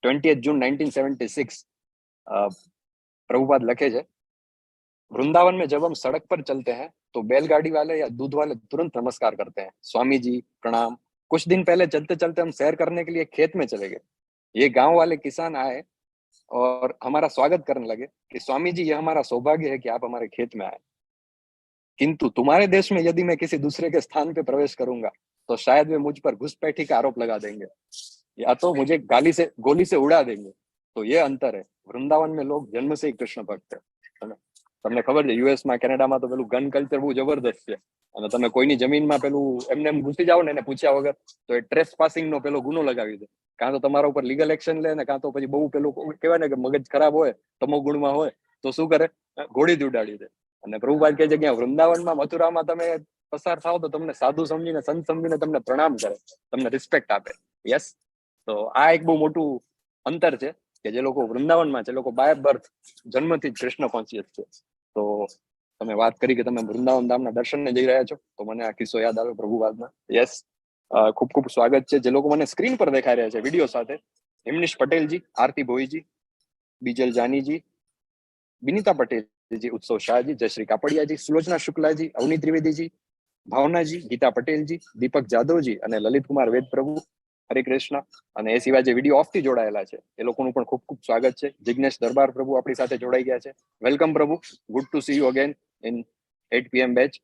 20th June 1976 Prabhupada लखे छे, वृंदावन में जब हम सड़क पर चलते हैं तो बैलगाड़ी वाले या दूध वाले तुरंत नमस्कार करते हैं, स्वामी जी प्रणाम। कुछ दिन पहले चलते चलते हम सैर करने के लिए खेत में चले गए। ये गांव वाले किसान आए और हमारा स्वागत करने लगे कि स्वामी जी, ये हमारा सौभाग्य है कि आप हमारे खेत में आए, किंतु तुम्हारे देश में यदि मैं किसी दूसरे के स्थान पे प्रवेश करूंगा तो शायद वे मुझ पर घुसपैठी का आरोप लगा देंगे या तो मुझे गोली से उड़ा देंगे। तो ये अंतर है। वृंदावन में लोग जन्म से ही कृष्ण भक्त है। તમને ખબર છે યુએસમાં કેનેડામાં તો પેલું ગન કલ્ચર બહુ જબરદસ્ત છે, અને તમે કોઈની જમીનમાં પેલું એમને એમ ઘૂસી જાઓ ને એને પૂછ્યા વગર તો એ ટ્રેસ પાસિંગનો પેલો ગુનો લગાવી દે, કાં તો તમારા ઉપર લીગલ એક્શન લે ને કાં તો પછી બહુ પેલું કહેવાય ને કે મગજ ખરાબ હોય, તમો ગુણમાં હોય તો શું કરે, ગોળી જ ઉડાડી દે। અને પ્રભુપાદ કહે છે કે વૃંદાવનમાં મથુરામાં તમે પસાર થાવ તો તમને સાધુ સમજીને સંત સમજીને તમને પ્રણામ કરે, તમને રિસ્પેક્ટ આપે। યસ, તો આ એક બહુ મોટું અંતર છે કે જે લોકો વૃંદાવનમાં છે, લોકો બાય બર્થ જન્મથી જ કૃષ્ણ કોન્શિયસ છે। તો તમે વાત કરી કે તમે વૃંદાવન ધામના દર્શનને જઈ રહ્યા છો, તો મને આ કિસ્સો યાદ આવ્યો પ્રભુપાદના। યસ, ખૂબ ખૂબ સ્વાગત છે। જે લોકો મને સ્ક્રીન પર દેખાઈ રહ્યા છે વિડીયો સાથે, હિમનીશ પટેલજી, આરતી ભોઈજી, બીજલ જાનીજી, વિનીતા પટેલજી, ઉત્સવ શાહજી, જયશ્રી કાપડિયાજી, સુલોચના શુક્લાજી, અવની ત્રિવેદીજી, ભાવનાજી, ગીતા પટેલજી, દીપક જાદવજી અને લલિત કુમાર વેદ પ્રભુ, હરે કૃષ્ણ। અને એ સિવાય જે વિડીયો ઓફથી જોડાયેલા છે એ લોકોનું પણ ખૂબ ખૂબ સ્વાગત છે। જિગ્નેશ દરબાર પ્રભુ આપણી સાથે જોડાઈ ગયા છે, વેલકમ પ્રભુ, good to C you again in 8 PM batch.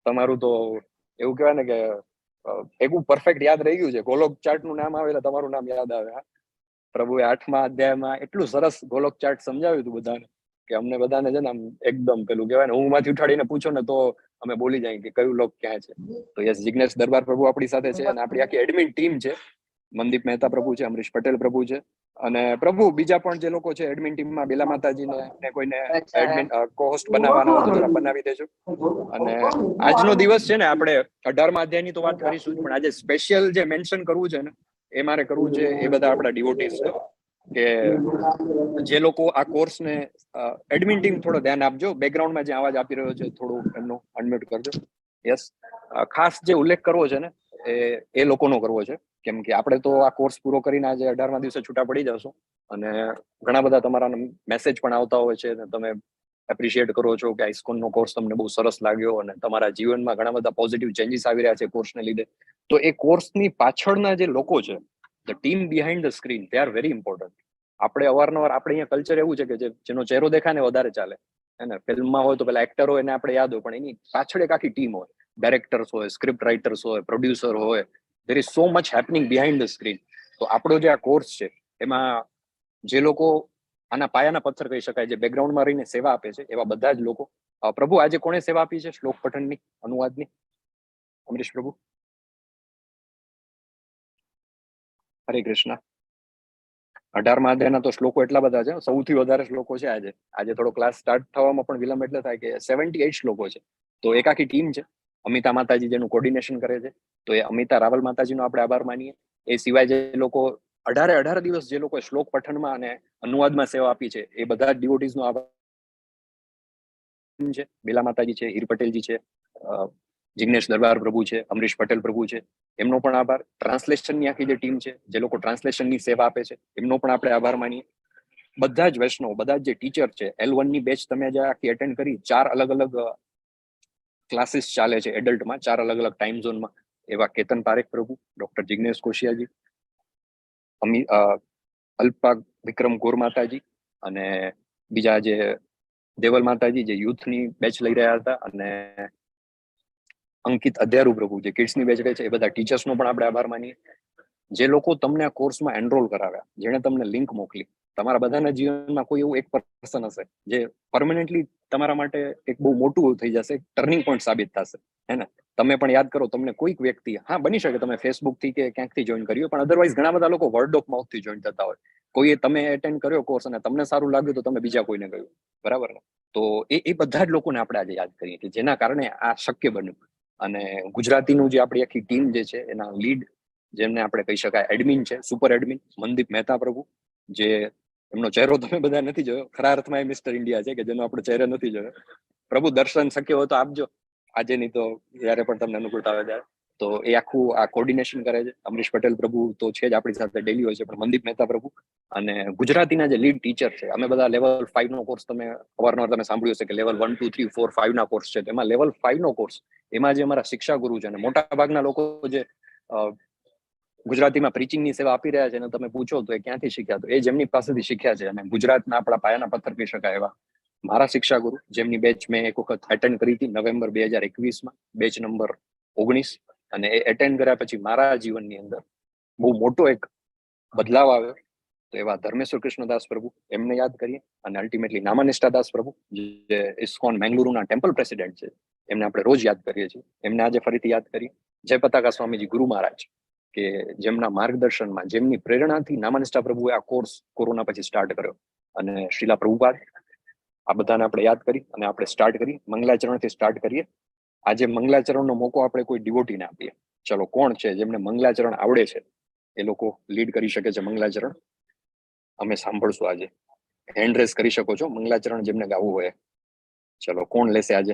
તમારું તો એવું કહેવાય ને કે એવું પરફેક્ટ યાદ રહી ગયું છે, ગોલોક ચાર્ટનું નામ આવે એટલે તમારું નામ યાદ આવે। હા, પ્રભુએ 8મા અધ્યાયમાં એટલું સરસ ગોલોક ચાર્ટ સમજાવ્યું હતું બધાને કે અમને બધાને છે ને આમ એકદમ પેલું કહેવાય ને ઊંઘમાંથી ઉઠાડીને પૂછો ને તો અમે બોલી જાય કે કયું લોક ક્યાં છે। તો યસ, જિગ્નેશ દરબાર પ્રભુ આપણી સાથે છે અને આપણી આખી એડમિન ટીમ છે। મનદીપ મહેતા પ્રભુ છે, અમરીશ પટેલ પ્રભુ છે અને પ્રભુ બીજા પણ જે લોકો છે એડમિન ટીમમાં, બેલા માતાજીને ને કોઈને એડમિન કોહોસ્ટ બનાવવાના હોય તો જરા બનાવી દેજો। અને આજનો દિવસ છે ને આપણે 18મા અધ્યાયની તો વાત કરીશું, પણ આજે સ્પેશિયલ જે મેન્શન કરવું છે ને એ મારે કરવું છે એ બધા આપણા ડિવોટીઝ છે કે જે લોકો આ કોર્સને એડમિન ટીમ થોડો ધ્યાન આપજો, બેકગ્રાઉન્ડમાં જે અવાજ આપી રહ્યો છે થોડું એમનો અનમ્યુટ કરજો। યસ, ખાસ જે ઉલ્લેખ કરવો છે ને એ લોકોનો કરવો છે, કેમ કે આપણે તો આ કોર્સ પૂરો કરીને આજે 18મા દિવસે છૂટા પડી જશું અને ઘણા બધા તમારા મેસેજ પણ આવતા હોય છે અને તમે એપ્રિશિએટ કરો છો કે આઈસ્કોનનો કોર્સ તમને બહુ સરસ લાગ્યો અને તમારા જીવનમાં ઘણા બધા પોઝિટિવ ચેન્જીસ આવી રહ્યા છે કોર્સને લીધે। તો એ કોર્સની પાછળના જે લોકો છે, the team behind the screen, they are very important. આપણે અવારનવાર આપણે અહીંયા કલ્ચર એવું છે કે જેનો ચહેરો દેખાય ને વધારે ચાલે, હે ને, ફિલ્મમાં હોય તો પેલા એક્ટર હોય એને આપણે યાદ હોય, પણ એની પાછળ એક આખી ટીમ હોય, ડાયરેક્ટર્સ હોય, સ્ક્રિપ્ટ રાઇટર્સ હોય, પ્રોડ્યુસર હોય, there is so much happening behind the screen। તો આપણો જે આ કોર્સ છે એમાં જે લોકો આના પાયાના પથ્થર કહી શકાય, જે બેકગ્રાઉન્ડમાં રહીને સેવા આપે છે, એવા બધા જ લોકો। પ્રભુ આજે કોણે સેવા આપી છે શ્લોક પઠનની, અનુવાદની? અમરીશ પ્રભુ, હરે કૃષ્ણ। 18મા અધ્યાયના તો શ્લોકો એટલા બધા છે, સૌથી વધારે શ્લોકો છે આજે થોડો ક્લાસ સ્ટાર્ટ થવામાં પણ વિલંબ એટલે થાય કે 78 શ્લોકો છે। તો એક આખી ટીમ છે, અમિતા માતાજી જેનું કોર્ડિનેશન કરે છે, તો એ અમિતા રાવલ માતાજીનો આપણે આભાર માનીએ। એ સિવાય જે લોકો 18 દિવસ જે લોકો શ્લોક પઠનમાં અને અનુવાદમાં સેવા આપી છે એ બધા જ ડિવોટીઝનો આભાર છે। બેલા માતાજી છે, હીર પટેલજી છે, જિગ્નેશ દરબાર પ્રભુ છે, અમરીશ પટેલ પ્રભુ છે, એમનો પણ આભાર। ટ્રાન્સલેશનની આખી જે ટીમ છે, જે લોકો ટ્રાન્સલેશનની સેવા આપે છે, એમનો પણ આપણે આભાર માનીએ। બધા જ વૈષ્ણવ, બધા જ જે ટીચર છે, L1ની બેચ તમે જે આખી અટેન્ડ કરી, 4 અલગ અલગ ક્લાસીસ ચાલે છે એડલ્ટમાં, 4 અલગ અલગ ટાઈમ ઝોનમાં, એવા કેતન પારેખ પ્રભુ, ડોક્ટર જિગ્નેશ કોશિયાજી, અલ્પા વિક્રમ ગોર માતાજી અને બીજા જે દેવલ માતાજી જે યુથની બેચ લઈ રહ્યા હતા, અને અંકિત અધ્યારુ પ્રભુ જે કિડ્સની બેચ રહે છે, એ બધા ટીચર્સનો પણ આપણે આભાર માનીએ। જે લોકો તમને આ કોર્સમાં એનરોલ કરાવ્યા, જેણે તમને લિંક મોકલી, તમારા બધાના જીવનમાં કોઈ એવું એક પર્સન હશે જે પરમનન્ટલી તમારા માટે એક બહુ મોટું થઈ જશે, ટર્નિંગ પોઈન્ટ સાબિત થશે, હે ને। તમે પણ યાદ કરો, તમને કોઈક વ્યક્તિ, હા બની શકે તમે ફેસબુકથી કે ક્યાંકથી જોઈન કર્યું, પણ અધરવાઇઝ ઘણા બધા લોકો વર્ડ ઓફ માઉથથી જોઈન થતા હોય। કોઈએ તમે એટેન્ડ કર્યો કોર્સ અને તમને સારું લાગ્યું તો તમે બીજા કોઈને કહ્યું, બરાબર ને? તો એ બધા જ લોકોને આપણે આજે યાદ કરીએ કે જેના કારણે આ શક્ય બન્યું। અને ગુજરાતીનું જે આપણી આખી ટીમ જે છે એના લીડ, જેમને આપણે કહી શકાય એડમિન છે, સુપર એડમિન મનદીપ મહેતા પ્રભુ, જે એમનો ચહેરો તમે બધા નથી જોયો, ખરા અર્થમાં એ મિસ્ટર ઇન્ડિયા છે કે જેનો આપણે ચહેરો નથી જોયો। પ્રભુ દર્શન શક્ય હોય તો આપજો આજે, નહીં તો જ્યારે પણ તમને અનુકૂળતા આવે ત્યારે। તો એ આખું આ કોર્ડિનેશન કરે છે। અમરીશ પટેલ પ્રભુ તો છે જ આપણી સાથે ડેલી હોય છે, પણ મનદીપ મહેતા પ્રભુ અને ગુજરાતીના જે લીડ ટીચર છે, અમે બધા લેવલ 5 નો કોર્સ, તમે અવારનવાર તમે સાંભળ્યું હશે કે લેવલ 1 2 3 4 5 ના કોર્સ છે, તેમાં લેવલ 5 નો કોર્સ, એમાં જે અમારા શિક્ષા ગુરુ છે, અને મોટા ભાગના લોકો જે ગુજરાતીમાં પ્રીચિંગની સેવા આપી રહ્યા છે, અને તમે પૂછો તો એ ક્યાંથી શીખ્યા, તો એ જેમની પાસેથી શીખ્યા છે, અને ગુજરાતના આપણા પાયાના પથ્થર કહી શકાય એવા મારા શિક્ષા ગુરુ, જેમની બેચ મેં એક વખત એટેન્ડ કરી હતી નવેમ્બર 2021માં, બેચ નંબર 19, અને એ એટેન્ડ કર્યા પછી મારા જીવનની અંદર બહુ મોટો એક બદલાવ આવ્યો. તો એવા ધર્મેશ્વર કૃષ્ણદાસ પ્રભુ, એમને યાદ કરીએ. અને અલ્ટિમેટલી નામાનિષ્ઠા દાસ પ્રભુ, જે ઇસ્કોન મેંગલુરુના ટેમ્પલ પ્રેસિડેન્ટ છે, એમને આપણે રોજ યાદ કરીએ છીએ. એમને આજે ફરીથી યાદ કરીએ. જય પતાકા સ્વામીજી ગુરુ મહારાજ, કે જેમના માર્ગદર્શનમાં, જેમની પ્રેરણાથી નામાનિષ્ઠા પ્રભુએ આ કોર્સ કોરોના પછી સ્ટાર્ટ કર્યો. અને શ્રીલા પ્રભુપાદ, આ બધાને આપણે યાદ કરી અને આપણે સ્ટાર્ટ કરી, મંગલાચરણથી સ્ટાર્ટ કરીએ. આજે મંગલાચરણનો મોકો આપણે કોઈ ડિવોટીને આપીએ. ચલો, કોણ છે જેમને મંગલાચરણ આવડે છે? એ લોકો લીડ કરી શકે છે મંગલાચરણ. અમે સાંભળશું આજે. હેન્ડ રેસ કરી શકો છો મંગલાચરણ જેમને ગાવું હોય. ચલો, કોણ લેશે આજે?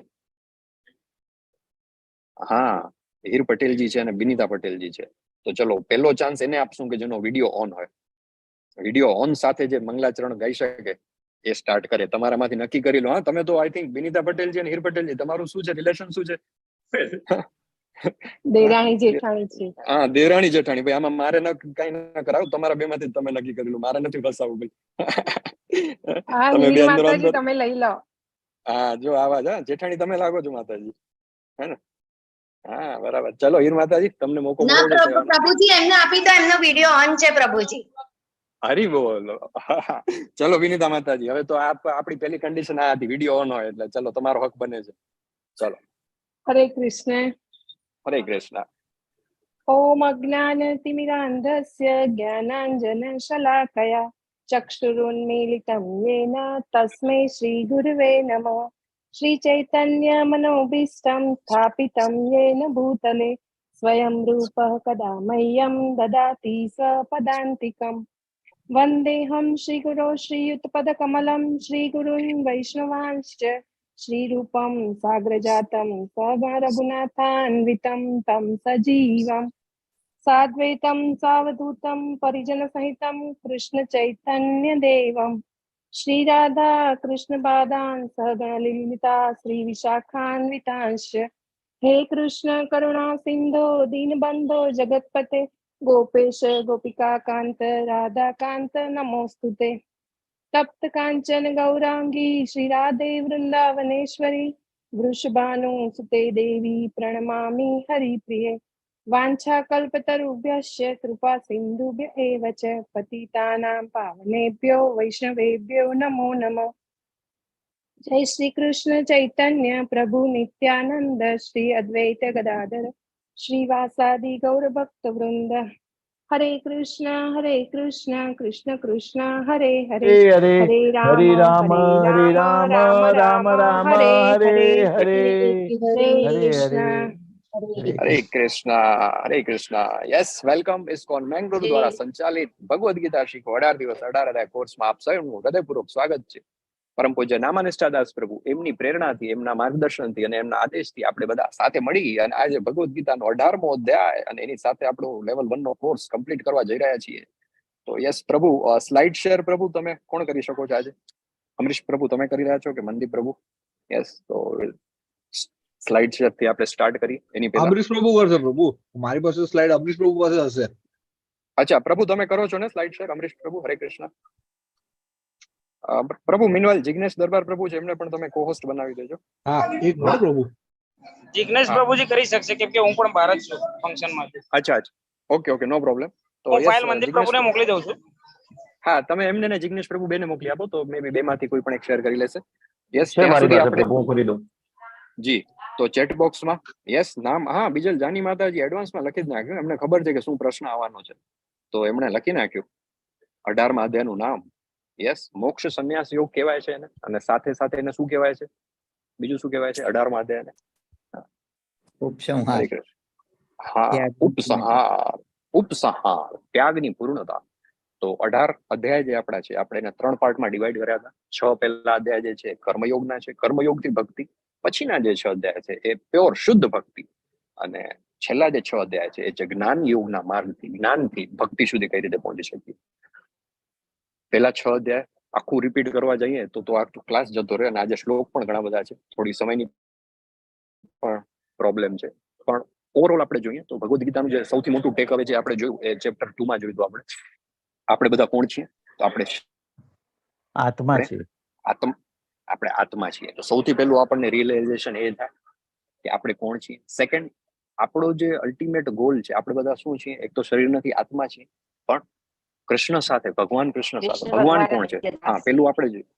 હા, હીર પટેલજી છે અને બિનિતા પટેલજી છે. તો ચલો, પહેલો ચાન્સ એને આપશું કે જેનો વિડીયો ઓન હોય. વિડીયો ઓન સાથે જે મંગલાચરણ ગાઈ શકે એ સ્ટાર્ટ કરે. તમારામાંથી નક્કી કરી લો. હા, તમે તો આઈ થિંક બિનિતા પટેલજી અને હીર પટેલજી, તમારું શું છે, રિલેશન શું છે? દેરાણી જેઠાણી છે. હા, દેરાણી જેઠાણી. ભાઈ આમાં મારે કઈ ના કરાવું, તમારા બે માંથી તમે નક્કી કરી લો, મારે નથી ફસાવું ભાઈ. તમે બે અંદર અંદર તમે લઈ લો. હા, જો આવાજ. હા, જેઠાણી તમે લાગો છો માતાજી, હે ને? હા, બરાબર. ચલો હીર માતાજી, તમને મોકો મળ્યો છે. પ્રભુજી એમને આપી દો, એમનો વિડીયો ઓન છે પ્રભુજી. હરી બોલો. ચલો વિનીતા માતાજી, હવે તો આપણી પહેલી કન્ડિશન આ હતી, વિડીયો ઓન હોય એટલે. ચલો, તમારો હક બને છે. ચલો. હરે કૃષ્ણ. હરે કૃષ્ણ. ઓમ અજ્ઞાનતિમિરાન્ધસ્ય જ્ઞાનાંજન શલાકયા ચક્ષુરુન્મીલિतं येन તસ્मै શ્રી ગુરવે નમઃ. શ્રી ચૈતન્ય મનોભીષ્ટં સ્થાપિतं येन ભૂતલે સ્વયં રૂપः કદા મह्यं દદાતિ સ્વપદાન્તિકम्. વંદેહમ શ્રી ગુરો શ્રીયુતપદકમલમ શ્રી ગુરુન વૈષ્ણવાંશ્ચ શ્રીરૂપમ સાગ્રજાતમ સગણ રઘુનાથાન્વિતમ તમ સજીવમ સાદ્વૈતમ સાવધૂતમ પરિજન સહિતમ કૃષ્ણ ચૈતન્ય દેવમ શ્રી રાધા કૃષ્ણ પાદાન સહગણ લીલિતા શ્રી વિશાખાન્વિતાંશ્ચ. હે કૃષ્ણ કરુણા સિંધો દીનબંધો જગતપતે ગોપેશ ગોપિકા કાંત રાધા કાંત નમોસ્તુતે. તપ્ત કાંચન ગૌરાંગી શ્રી રાધે વૃંદાવનેશ્વરી વૃષભાનુ સુતે દેવી પ્રણમામિ હરિપ્રિયે. વાંછા કલ્પતરુભ્યશ્ચ કૃપા સિંધુભ્ય એવ ચ પતિતાનાં પાવનેભ્યો વૈષ્ણવેભ્યો નમો નમઃ. જય શ્રી કૃષ્ણ ચૈતન્ય પ્રભુ નિત્યાનંદ શ્રી અદ્વૈત ગદાધર શ્રીવાસાદિ ગૌર ભક્ત વૃંદ. હરે કૃષ્ણ કૃષ્ણ કૃષ્ણ હરે હરે હરે રામ રામ રામ હરે હરે. હરે Krishna. Yes, welcome. ISKCON Mangaluru દ્વારા સંચાલિત ભગવદ્ ગીતા શીખો 18 દિવસ 18 અધ્યાય કોર્સમાં આપ સૌનું હૃદયપૂર્વક સ્વાગત છે. પરમ પૂજ્ય નામાનિષ્ઠા દાસ પ્રભુ, એમની પ્રેરણાથી, એમના માર્ગદર્શનથી અને એમના આદેશથી આપણે બધા સાથે મળી અને આજે ભગવદ્ ગીતાનો 18મો અધ્યાય અને એની સાથે આપણો લેવલ 1 નો કોર્સ કમ્પ્લીટ કરવા જઈ રહ્યા છીએ. તો યસ પ્રભુ, સ્લાઇડ શેર પ્રભુ તમે કોણ કરી શકો છો આજે? અમરીશ પ્રભુ તમે કરી રહ્યા છો કે મનદીપ પ્રભુ? યસ, તો સ્લાઇડ શેર થી આપણે સ્ટાર્ટ કરી. એની પહેલા અમરીશ પ્રભુ કરશે. પ્રભુ મારી પાસે સ્લાઇડ અમરીશ પ્રભુ પાસે હશે. અચ્છા પ્રભુ, તમે કરો છો ને સ્લાઇડ શેર? અમરીશ પ્રભુ, હરે કૃષ્ણ. પ્રભુ મીનવાઇલ જિગ્નેશ દરબાર પ્રભુ છે, એમને પણ તમે કોહોસ્ટ બનાવી દેજો. હા, એક મિનિટ પ્રભુ. જિગ્નેશ પ્રભુજી કરી શકશે, કેમ કે હું પણ બહાર જ છું ફંક્શનમાં. અચ્છા, ઓકે, નો પ્રોબ્લેમ. તો હું ફાઇલ મનદીપ પ્રભુને મોકલી દઉં છું. હા, તમે એમને ને જિગ્નેશ પ્રભુ બેને મોકલી આપો તો મે બી બેમાંથી કોઈ પણ એક શેર કરી લેશે. યસ, છે મારી પાસે પ્રભુ, હું કરી દઉં. જી, તો ચેટ બોક્સમાં યસ નામ, હા, બીજલ જાની માતાજી એડવાન્સમાં લખી જ નાખ્યું. એમને ખબર છે કે શું પ્રશ્ન આવવાનો છે, તો એમણે લખી નાખ્યું 18મા અધ્યાયનું નામ. યસ, મોક્ષ સંન્યાસ યોગ કહેવાય છે એને, અને સાથે સાથે એને શું કહેવાય છે, બીજું શું કહેવાય છે 18મા અધ્યાયને? ઉપસંહાર. હા, ઉપસંહાર, ત્યાગની પૂર્ણતા. તો 18 અધ્યાય જે આપણા છે, આપણે એને 3 પાર્ટમાં ડિવાઈડ કર્યા હતા. 6 પહેલા અધ્યાય જે છે કર્મયોગના છે, કર્મયોગથી ભક્તિ. પછીના જે 6 અધ્યાય છે એ પ્યોર શુદ્ધ ભક્તિ, અને છેલ્લા જે 6 અધ્યાય છે એ છે જ્ઞાન યોગના માર્ગથી, જ્ઞાનથી ભક્તિ સુધી કઈ રીતે પહોંચી શકીએ. પેલા 6 અધ્યાય આખું રિપીટ કરવા જઈએ તો આખું ક્લાસ જતો રહે, અને આજે શ્લોક પણ ઘણા બધા છે, થોડી સમયની પણ પ્રોબ્લેમ છે. પણ ઓવરઓલ આપણે જોઈએ તો ભગવદ્ ગીતાનું જે સૌથી મોટું ટેક અવે જે આપણે જોયું એ ચેપ્ટર 2 માં જોયું તો આપણે બધા કોણ છીએ? તો આપણે આત્મા છે. આપણે આત્મા છીએ. તો સૌથી પહેલું આપણને રિયલાઇઝેશન એ થાય કે આપણે કોણ છીએ. સેકન્ડ, આપણો જે અલ્ટિમેટ ગોલ છે, આપણે બધા શું છીએ? એક તો શરીર નથી, આત્મા છીએ, પણ કૃષ્ણ સાથે, ભગવાન કૃષ્ણ સાથે. ભગવાન કોણ છે? હા, પેલું આપણે જોયું.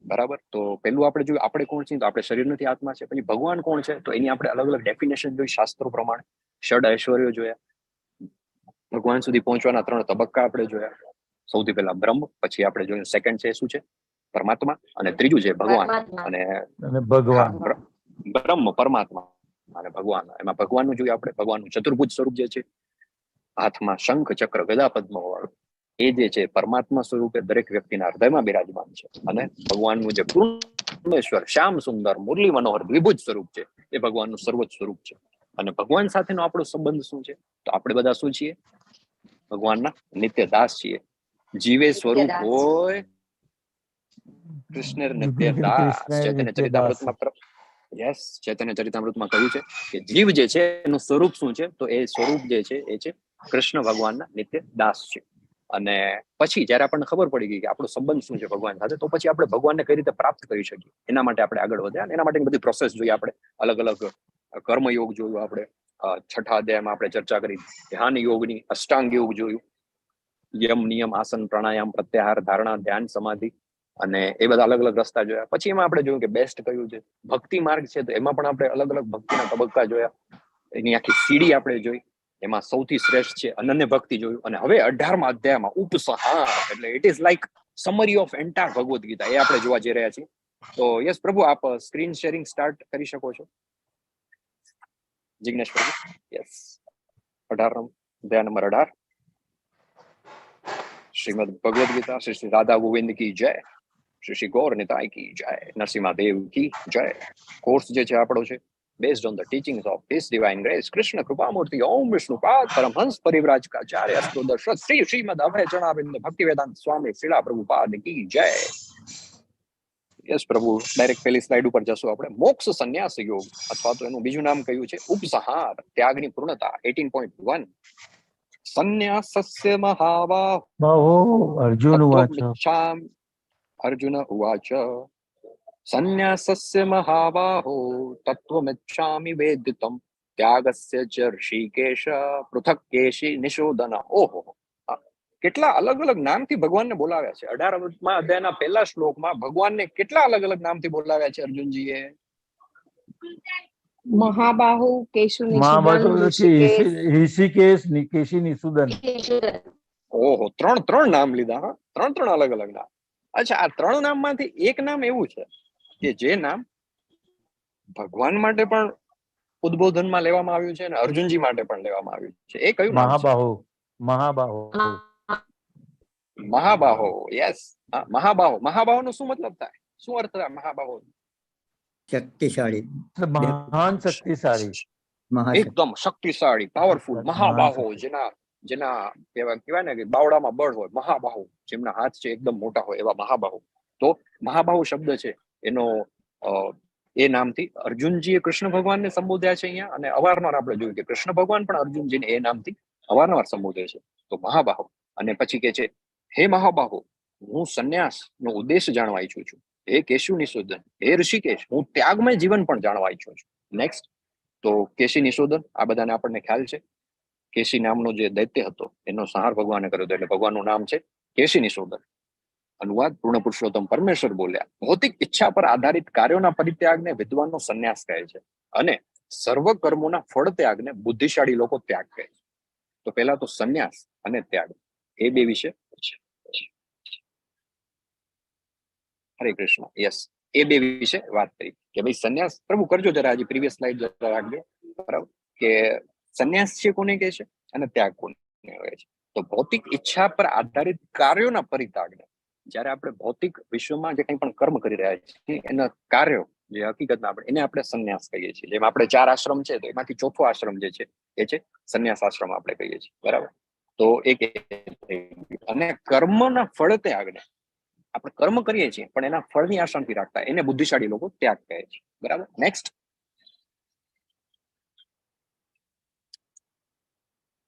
બરાબર. તો પેલું આપણે જોયું આપણે કોણ છીએ, તો આપણે શરીર નથી, આત્મા છે. પછી ભગવાન કોણ છે, તો એની આપણે અલગ અલગ ડેફિનેશન જોઈ શાસ્ત્રો પ્રમાણે. ષડ ઐશ્વર્યો જોયા, ભગવાન સુધી પહોંચવાના 3 તબક્કા આપણે જોયા. સૌથી પહેલા બ્રહ્મ, પછી આપણે જોયું સેકન્ડ છે શું છે? પરમાત્મા, અને ત્રીજું છે ભગવાન. અને ભગવાન બ્રહ્મ, પરમાત્મા અને ભગવાન. એમાં ભગવાનનું જોયું આપણે, ભગવાનનું ચતુર્ભુજ સ્વરૂપ જે છે, હાથમાં શંખ ચક્ર ગદા પદ્મ વાળું, એ જે છે પરમાત્મા સ્વરૂપે દરેક વ્યક્તિના હૃદયમાં બિરાજમાન છે. અને ભગવાનનું જે પૂર્ણેશ્વર, શ્યામ સુંદર, મુરલી મનોહર, દ્વિભુજ સ્વરૂપ છે, એ ભગવાનનું સર્વોચ્ચ સ્વરૂપ છે. અને ભગવાન સાથેનો આપણો સંબંધ શું છે? તો આપણે બધા શું છીએ? ભગવાનના નિત્ય દાસ છીએ. જીવે સ્વરૂપ હોય કૃષ્ણ નિત્ય દાસ. ચૈતન્ય ચરિતામૃતમાં ચૈતન્ય ચરિતામૃતમાં કહ્યું છે કે જીવ જે છે એનું સ્વરૂપ શું છે? તો એ સ્વરૂપ જે છે એ છે કૃષ્ણ ભગવાનના નિત્ય દાસ છે. અને પછી જયારે આપણને ખબર પડી ગઈ કે આપણો સંબંધ શું છે ભગવાન સાથે, તો પછી આપણે ભગવાનને કઈ રીતે પ્રાપ્ત કરી શકીએ એના માટે આપણે આગળ વધ્યા. એના માટેની બધી પ્રોસેસ જોઈએ આપણે. અલગ અલગ કર્મયોગ જોયું આપણે. 6ઠા અધ્યાયમાં આપણે ચર્ચા કરી ધ્યાન યોગની, અષ્ટાંગ યોગ જોયું, યમ નિયમ આસન પ્રાણાયામ પ્રત્યાહાર ધારણા ધ્યાન સમાધિ, અને એ બધા અલગ અલગ રસ્તા જોયા. પછી એમાં આપણે જોયું કે બેસ્ટ કયું છે, ભક્તિ માર્ગ છે. તો એમાં પણ આપણે અલગ અલગ ભક્તિના તબક્કા જોયા, એની આખી સીડી આપણે જોઈ. એમાં સૌથી શ્રેષ્ઠ છે અનન્ય ભક્તિ જોયું. અને હવે 18મા અધ્યાયમાં ઉપસંહાર, એટલે it is like summary of entire Bhagavad Gita, એ આપણે જોવા જઈ રહ્યા છીએ. તો યસ પ્રભુ, આપ સ્ક્રીન શેરિંગ સ્ટાર્ટ કરી શકો છો. જિગ્નેશ પ્રભુ, યસ. 18 અધ્યાય નંબર 18 શ્રીમદ ભગવદ ગીતા. શ્રી શ્રી રાધા ગોવિંદ કી જય, શ્રી શ્રી ગૌર નિતાય કી જય, નરસિંહ દેવ કી જય. કોર્સ જે છે આપણો છે based on the teachings of His Divine Grace, Krishna Kripamurti, Om Vishnupad, Paramhans Parivrajkacharya, Astrodashrat, Sri Srimad Abhay Chanavinda, Bhaktivedanta Swami, Srila Prabhupada ki jai. Yes પ્રભુ, ડાયરેક્ટ પેલી સ્લાઇડ ઉપર જશું આપણે. મોક્ષ સંન્યાસ યોગ, અથવા તો એનું બીજું નામ કહ્યું છે ઉપસંહાર, ત્યાગની પૂર્ણતા. 18.1 સંન્યાસસ્ય મહાબાહો અર્જુન ઉવાચ. અર્જુન ઉવાચ સંન્યાસસ્ય મહાબાહો તત્વમિચ્છામિ વેદિતમ ત્યાગસ્ય ચ ઋષિકેશ પૃથક કેશી નિશોદન. ઓહો, કેટલા અલગ અલગ નામથી ભગવાનને બોલાવ્યા છે. 18મા અધ્યાયના પહેલા શ્લોકમાં ભગવાનને કેટલા અલગ અલગ નામથી બોલાવ્યા છે અર્જુનજીએ? મહાબાહુ, કેશુ ઋષિકેશ, કેશી નિસુદન. ઓહો, ત્રણ નામ લીધા. હા, ત્રણ અલગ અલગ નામ. અચ્છા, આ 3 નામમાંથી એક નામ એવું છે કે જે નામ ભગવાન માટે પણ ઉદ્બોધનમાં લેવામાં આવ્યું છે અને અર્જુનજી માટે પણ લેવામાં આવ્યું છે. એ કયું નામ છે? મહાબાહો. યસ, મહાબાહો. મહાબાહોનો શું મતલબ થાય? શું અર્થ થાય મહાબાહો? શક્તિશાળી, મહાન શક્તિશાળી, એકદમ શક્તિશાળી, પાવરફુલ. મહાબાહો, જેના કહેવાય ને કે બાવડામાં બળ હોય, મહાબાહુ. જેમના હાથ છે એકદમ મોટા હોય એવા મહાબાહુ. તો મહાબાહુ શબ્દ છે એનો એ નામથી અર્જુનજીએ કૃષ્ણ ભગવાનને સંબોધ્યા છે અહીંયા. અને અવારનવાર આપણે જોયું કે કૃષ્ણ ભગવાન પણ અર્જુનજીને એ નામથી અવારનવાર સંબોધે છે. તો મહાબાહુ. અને પછી કે છે, હે મહાબાહુ, હું સંન્યાસનો ઉદ્દેશ જાણવા ઈચ્છું છું. હે કેશુ નિશોદન, હે ઋષિકેશ, હું ત્યાગમય જીવન પણ જાણવા ઈચ્છું છું. નેક્સ્ટ, તો કેશી નિશોદન, આ બધાને આપણને ખ્યાલ છે. કેશી નામનો જે દૈત્ય હતો એનો સંહાર ભગવાને કર્યો હતો, એટલે ભગવાનનું નામ છે કેશી નિશોદન. અનુવાદ, પૂર્ણ પુરુષોત્તમ પરમેશ્વર બોલ્યા, ભૌતિક ઈચ્છા પર આધારિત કાર્યોના પરિત્યાગને વિદ્વાનનો સંન્યાસ કહે છે, અને સર્વ કર્મોના ફળ ત્યાગને બુદ્ધિશાળી લોકો ત્યાગ કહે છે. તો પહેલા તો સંન્યાસ અને ત્યાગ, એ બે વિશે. હરે કૃષ્ણ. યસ, એ બે વિશે વાત કરી કે ભાઈ સંન્યાસ, પ્રભુ કરજો જરા, હજી પ્રીવિયસ સ્લાઇડ જરા રાખજો. બરાબર, કે સંન્યાસ છે કોને કહે છે અને ત્યાગ કોને કહે છે? તો ભૌતિક ઈચ્છા પર આધારિત કાર્યોના પરિત્યાગને, જ્યારે આપણે ભૌતિક વિશ્વમાં જે કંઈ પણ કર્મ કરી રહ્યા છીએ એના કાર્યો જે હકીકતમાં આપણે એને આપણે સંન્યાસ કહીએ છીએ. જેમ આપણે 4 આશ્રમ છે તો એમાંથી ચોથો આશ્રમ જે છે એ છે સંન્યાસ આશ્રમ આપણે કહીએ છીએ. બરાબર. તો એક અને કર્મના ફળ ત્યાગને, આપણે કર્મ કરીએ છીએ પણ એના ફળની આશા નથી રાખતા, એને બુદ્ધિશાળી લોકો ત્યાગ કહે છે. બરાબર. નેક્સ્ટ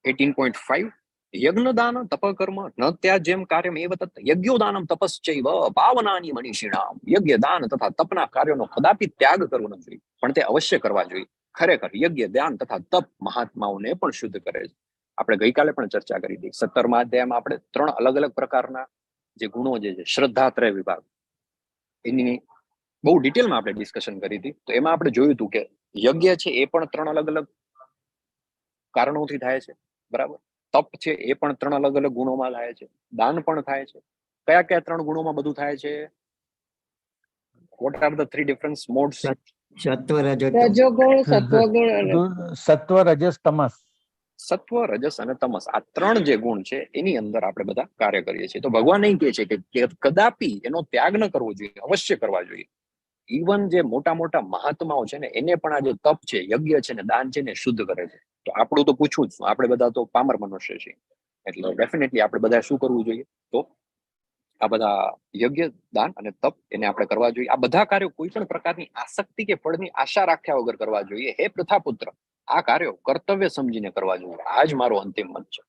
18.5 યજ્ઞદાન તપકર્મ ન ત્યાજ્યમ કાર્યમ એવ તત્ યજ્ઞોદાનમ તપશ્ચૈવ પાવનાની મનીષિણામ. યજ્ઞ દાન તથા તપના કાર્યોનો કદાપી ત્યાગ કરવો ન જોઈએ, પણ તે અવશ્ય કરવા જોઈએ. ખરેખર યજ્ઞ દાન તથા તપ મહાત્માઓને પણ શુદ્ધ કરે છે. આપણે ગઈકાલે પણ ચર્ચા કરી હતી. 17મા અધ્યાયમાં આપણે 3 અલગ અલગ પ્રકારના જે ગુણો જે છે, શ્રદ્ધાત્રય વિભાગ, એની બહુ ડિટેલમાં આપણે ડિસ્કશન કરી હતી. તો એમાં આપણે જોયું હતું કે યજ્ઞ છે એ પણ 3 અલગ અલગ કારણોથી થાય છે. બરાબર. તપ છે એ પણ 3 અલગ અલગ ગુણોમાં થાય છે. દાન પણ થાય છે. કયા કયા 3 ગુણોમાં બધું થાય છે? What are the 3 different modes? સત્વ રજો રજોગુણ, સત્વગુણ, સત્વ રજસ તમસ. સત્વ, રજસ અને તમસ, આ 3 જે ગુણ છે એની અંદર આપણે બધા કાર્ય કરીએ છીએ. તો ભગવાન એ કહે છે કે કદાપી એનો ત્યાગ ન કરવો જોઈએ, અવશ્ય કરવા જોઈએ. ઇવન જે મોટા મોટા મહાત્માઓ છે ને, એને પણ આ જે તપ છે, યજ્ઞ છે ને, દાન છે ને શુદ્ધ કરે છે. તો આપણું તો પૂછવું જ, આપણે બધા તો પામર મનુષ્ય છીએ, એટલે ડેફિનેટલી આપણે બધા શું કરવું જોઈએ? તો આ બધા યજ્ઞ, દાન અને તપ એને આપણે કરવા જોઈએ. આ બધા કાર્યો કોઈ પણ પ્રકારની આસક્તિ કે ફળની આશા રાખ્યા વગર કરવા જોઈએ. હે પ્રથાપુત્ર, આ કાર્યો કર્તવ્ય સમજીને કરવા જોઈએ. આ જ મારો અંતિમ મત છે.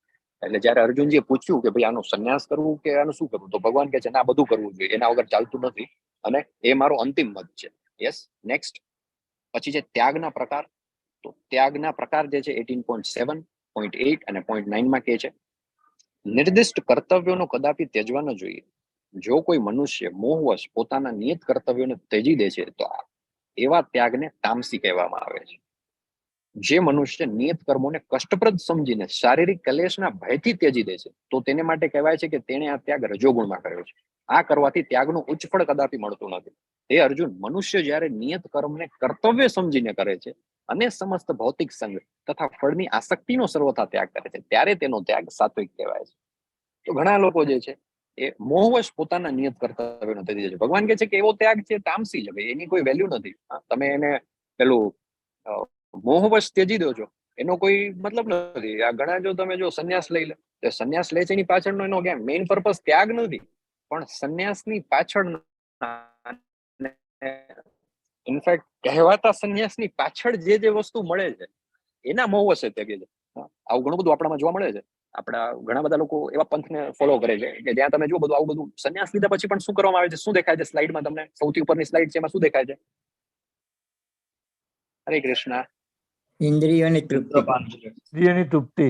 એટલે જયારે અર્જુનજીએ પૂછ્યું કે ભાઈ આનો સંન્યાસ કરવું કે આનું શું કરવું, તો ભગવાન કહે છે ના, બધું કરવું જોઈએ, એના વગર ચાલતું નથી, અને એ મારો અંતિમ મત છે. યસ. નેક્સ્ટ. પછી છે ત્યાગના પ્રકાર. તો ત્યાગના પ્રકાર જે છે 18.7, 0.8 અને 0.9 માં કહે છે નિર્દિષ્ટ કર્તવ્યોનો કદાપી ત્યજવા ન જોઈએ. જો કોઈ મનુષ્ય મોહવશ પોતાના નિયત કર્તવ્યોને ત્યજી દે છે, તો એવા ત્યાગને તામસી કહેવામાં આવે છે. જે મનુષ્ય નિયત કર્મોને કષ્ટપ્રદ સમજીને શારીરિક કલેશના ભયથી ત્યજી દે છે, તો તેને માટે કહેવાય છે કે તેણે આ ત્યાગ રજોગુણમાં કર્યો છે. આ કરવાથી ત્યાગનું ઉચ્ચ ફળ કદાપી મળતું નથી. હે અર્જુન, મનુષ્ય જ્યારે નિયત કર્મને કર્તવ્ય સમજીને કરે છે અને સમસ્ત ભૌતિક સંગ તથા ફળની આસક્તિનો સર્વથા ત્યાગ કરે છે, ત્યારે તેનો ત્યાગ સાત્વિક કહેવાય છે. તો ઘણા લોકો જે છે એ મોહવશ પોતાના નિયત કર્તવ્યનો ત્યજી દે છે. ભગવાન કહે છે કે એવો ત્યાગ છે તામસી છે, ભાઈ, એની કોઈ વેલ્યુ નથી. તમે એને પેલું મોહવશ ત્યજી દો છો, એનો કોઈ મતલબ નથી. આ ઘણા જો તમે જો સંન્યાસ લઈ લે, તો સંન્યાસ લે છે એની પાછળનો એનો મેઇન પર્પઝ ત્યાગ નથી, પણ સંન્યાસની પાછળ, ઇનફેક્ટ કહેવાતા સંન્યાસની પાછળ જે વસ્તુ મળે છે એના મોહવશ ત્યાગે છે. આવું ઘણું બધું આપણામાં જોવા મળે છે. આપણા ઘણા બધા લોકો એવા પંથને ફોલો કરે છે કે જ્યાં તમે જો બધું આવું બધું સંન્યાસ લીધા પછી પણ શું કરવામાં આવે છે? શું દેખાય છે સ્લાઇડમાં? તમને સૌથી ઉપરની સ્લાઇડ છે, એમાં શું દેખાય છે? હરે કૃષ્ણ. ઇન્દ્રિયોની તૃપ્તિ. ઇન્દ્રિયોની તૃપ્તિ.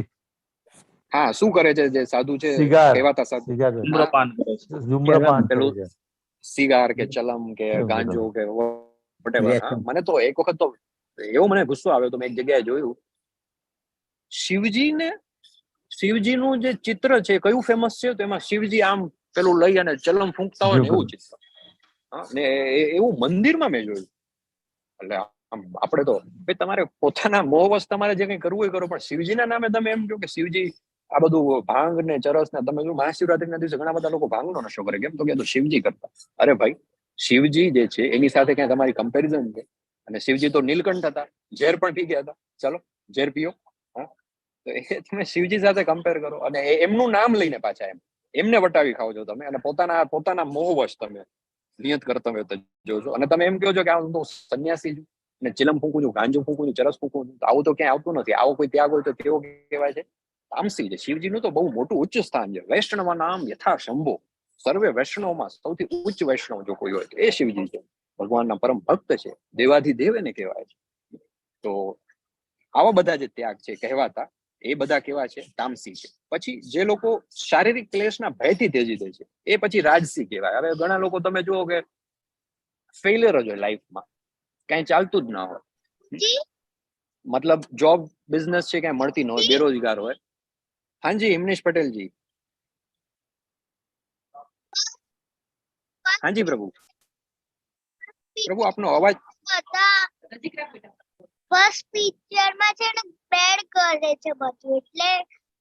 હા, શું કરે છે જે સાધુ છે, સિગાર, કહેવાતા સાધુ? સિગાર, ધૂમ્રપાન કરે છે. ધૂમ્રપાન પેલું કરે છે. સિગાર કે ચલમ કે ગાંજો કે whatever. મને તો એક વખત તો એવો મને ગુસ્સો આવ્યો તો મેં એક જગ્યાએ જોયું, શિવજીનું જે ચિત્ર છે કયું ફેમસ છે, તો એમાં શિવજી આમ પેલું લઈ અને ચલમ ફૂંકતા હોય ને એવું ચિત્ર, ને એવું મંદિરમાં મેં જોયું. એટલે આપણે તો ભાઈ, તમારે પોતાના મોહવશ તમારે જે કઈ કરવું હોય કરો, પણ શિવજીના નામે તમે એમ કહો કે શિવજી આ બધું ભાંગ ને ચરસ ને, તમે જો મહાશિવરાત્રીના દિવસે ઘણા બધા લોકો ભાંગનો નશો કરે, કેમ? તો કે શિવજી કરતા. અરે ભાઈ, શિવજી જે છે એની સાથે ક્યાં તમારી કમ્પેરિઝન છે? અને શિવજી તો નીલકંઠ હતા, ઝેર પણ પી ગયા હતા. ચાલો, ઝેર પીઓ. હા, તો એ તમે શિવજી સાથે કમ્પેર કરો અને એમનું નામ લઈને પાછા એમને વટાવી ખાવ છો તમે, અને પોતાના મોહવશ તમે નિયત કર્તવ્ય જોજો, અને તમે એમ કહો છો કે આ હું સંન્યાસી છું ને ચિલમ ફૂંકું છું, ગાંજો ફૂંકું છું, ચરસ ફૂંકું છું. આવું તો ક્યાંય આવતું નથી. આવો કોઈ ત્યાગ હોય તો કેવો કહેવાય છે? તામસી છે. શિવજીનું તો બહુ મોટું ઉચ્ચ સ્થાન છે. વૈષ્ણવ નામ યથા શંભો. સર્વે વૈષ્ણવમાં સૌથી ઉચ્ચ વૈષ્ણવ જો કોઈ હોય તો એ શિવજી છે. ભગવાનના પરમ ભક્ત છે, દેવાધિદેવ એને કહેવાય છે. તો આવા બધા જે ત્યાગ છે કહેવાતા, એ બધા કેવા છે? તામસી છે. પછી જે લોકો શારીરિક ક્લેશના ભયથી ત્યજી દે છે, એ પછી રાજસી કહેવાય. હવે ઘણા લોકો તમે જુઓ કે ફેલિયર જ હોય લાઈફમાં, કઈ ચાલતું જ ના હોય, મતલબ જોબ બિઝનેસ છે કઈ મળતી ન હોય, બેરોજગાર હોય. હાજી હિમનેશ પટેલજી. હાજી પ્રભુ. પ્રભુ આપનો અવાજ. ફર્સ્ટ પિક્ચરમાં છે ને બેડ કરે છે બધું, એટલે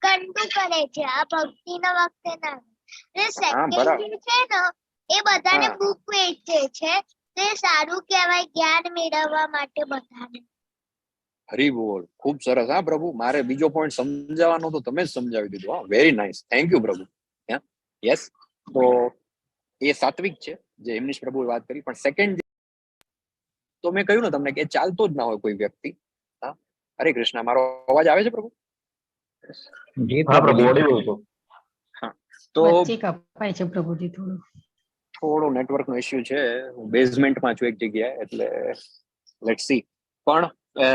કંટુ કરે છે. આ ભક્તિના વખતે ના. ને સેકન્ડ છે ને એ બધાને બુક વેચે છે, તે સારું કહેવાય જ્ઞાન મેળવવા માટે બધાને. હરી બોલ, ખૂબ સરસ. હા પ્રભુ, મારે બીજો પોઈન્ટ સમજાવવાનો તો તમે જ સમજાવી દીધો. હા, વેરી નાઇસ, થેન્ક યુ પ્રભુ. યસ, તો એ સાત્વિક છે જે એમની પ્રભુએ વાત કરી. પણ સેકન્ડ તો મેં કહ્યું ને તમને કે ચાલતો જ ના હોય કોઈ વ્યક્તિ. હા, હરે કૃષ્ણ, મારો અવાજ આવે છે પ્રભુ? જી હા પ્રભુ, પ્રભુજી. ઓડિયો હતો. હા, તો વચ્ચે કપાય છે પ્રભુજી થોડું. થોડો નેટવર્ક નો ઇસ્યુ છે. હું બેઝમેન્ટમાં છું એક જગ્યાએ, એટલે લેટ સી. પણ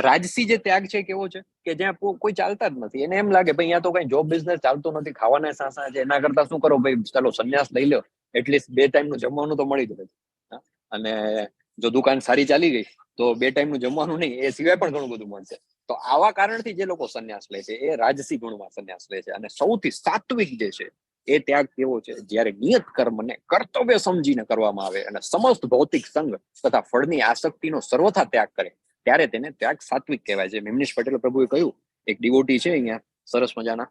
રાજસી જે ત્યાગ છે કેવો છે કે જ્યાં કોઈ ચાલતા જ નથી. એને એમ લાગે ભાઈ અહીંયા તો કઈ જોબ બિઝનેસ ચાલતો નથી, ખાવાના સાસા છે, એના કરતા શું કરો ભાઈ, ચાલો સંન્યાસ લઈ લો, એટલીસ્ટ 2 ટાઈમનું જમવાનું તો મળી જ રહે. અને જો દુકાન સારી ચાલી ગઈ તો 2 ટાઈમનું જમવાનું નહીં, એ સિવાય પણ ઘણું બધું મળશે. તો આવા કારણથી જે લોકો સંન્યાસ લે છે એ રાજસી ગુણમાં સંન્યાસ લે છે. અને સૌથી સાત્વિક જે છે એ ત્યાગ કેવો છે, જ્યારે નિયત કર્મને કર્તવ્ય સમજીને કરવામાં આવે અને સમસ્ત ભૌતિક સંગ તથા ફળની આસક્તિનો સર્વથા ત્યાગ કરે, ત્યારે તેને ત્યાગ સાત્વિક કહેવાય છે. મેમનીશ પટેલ પ્રભુએ કહ્યું, એક ડિવોટી છે અહીંયા સરસ મજાના,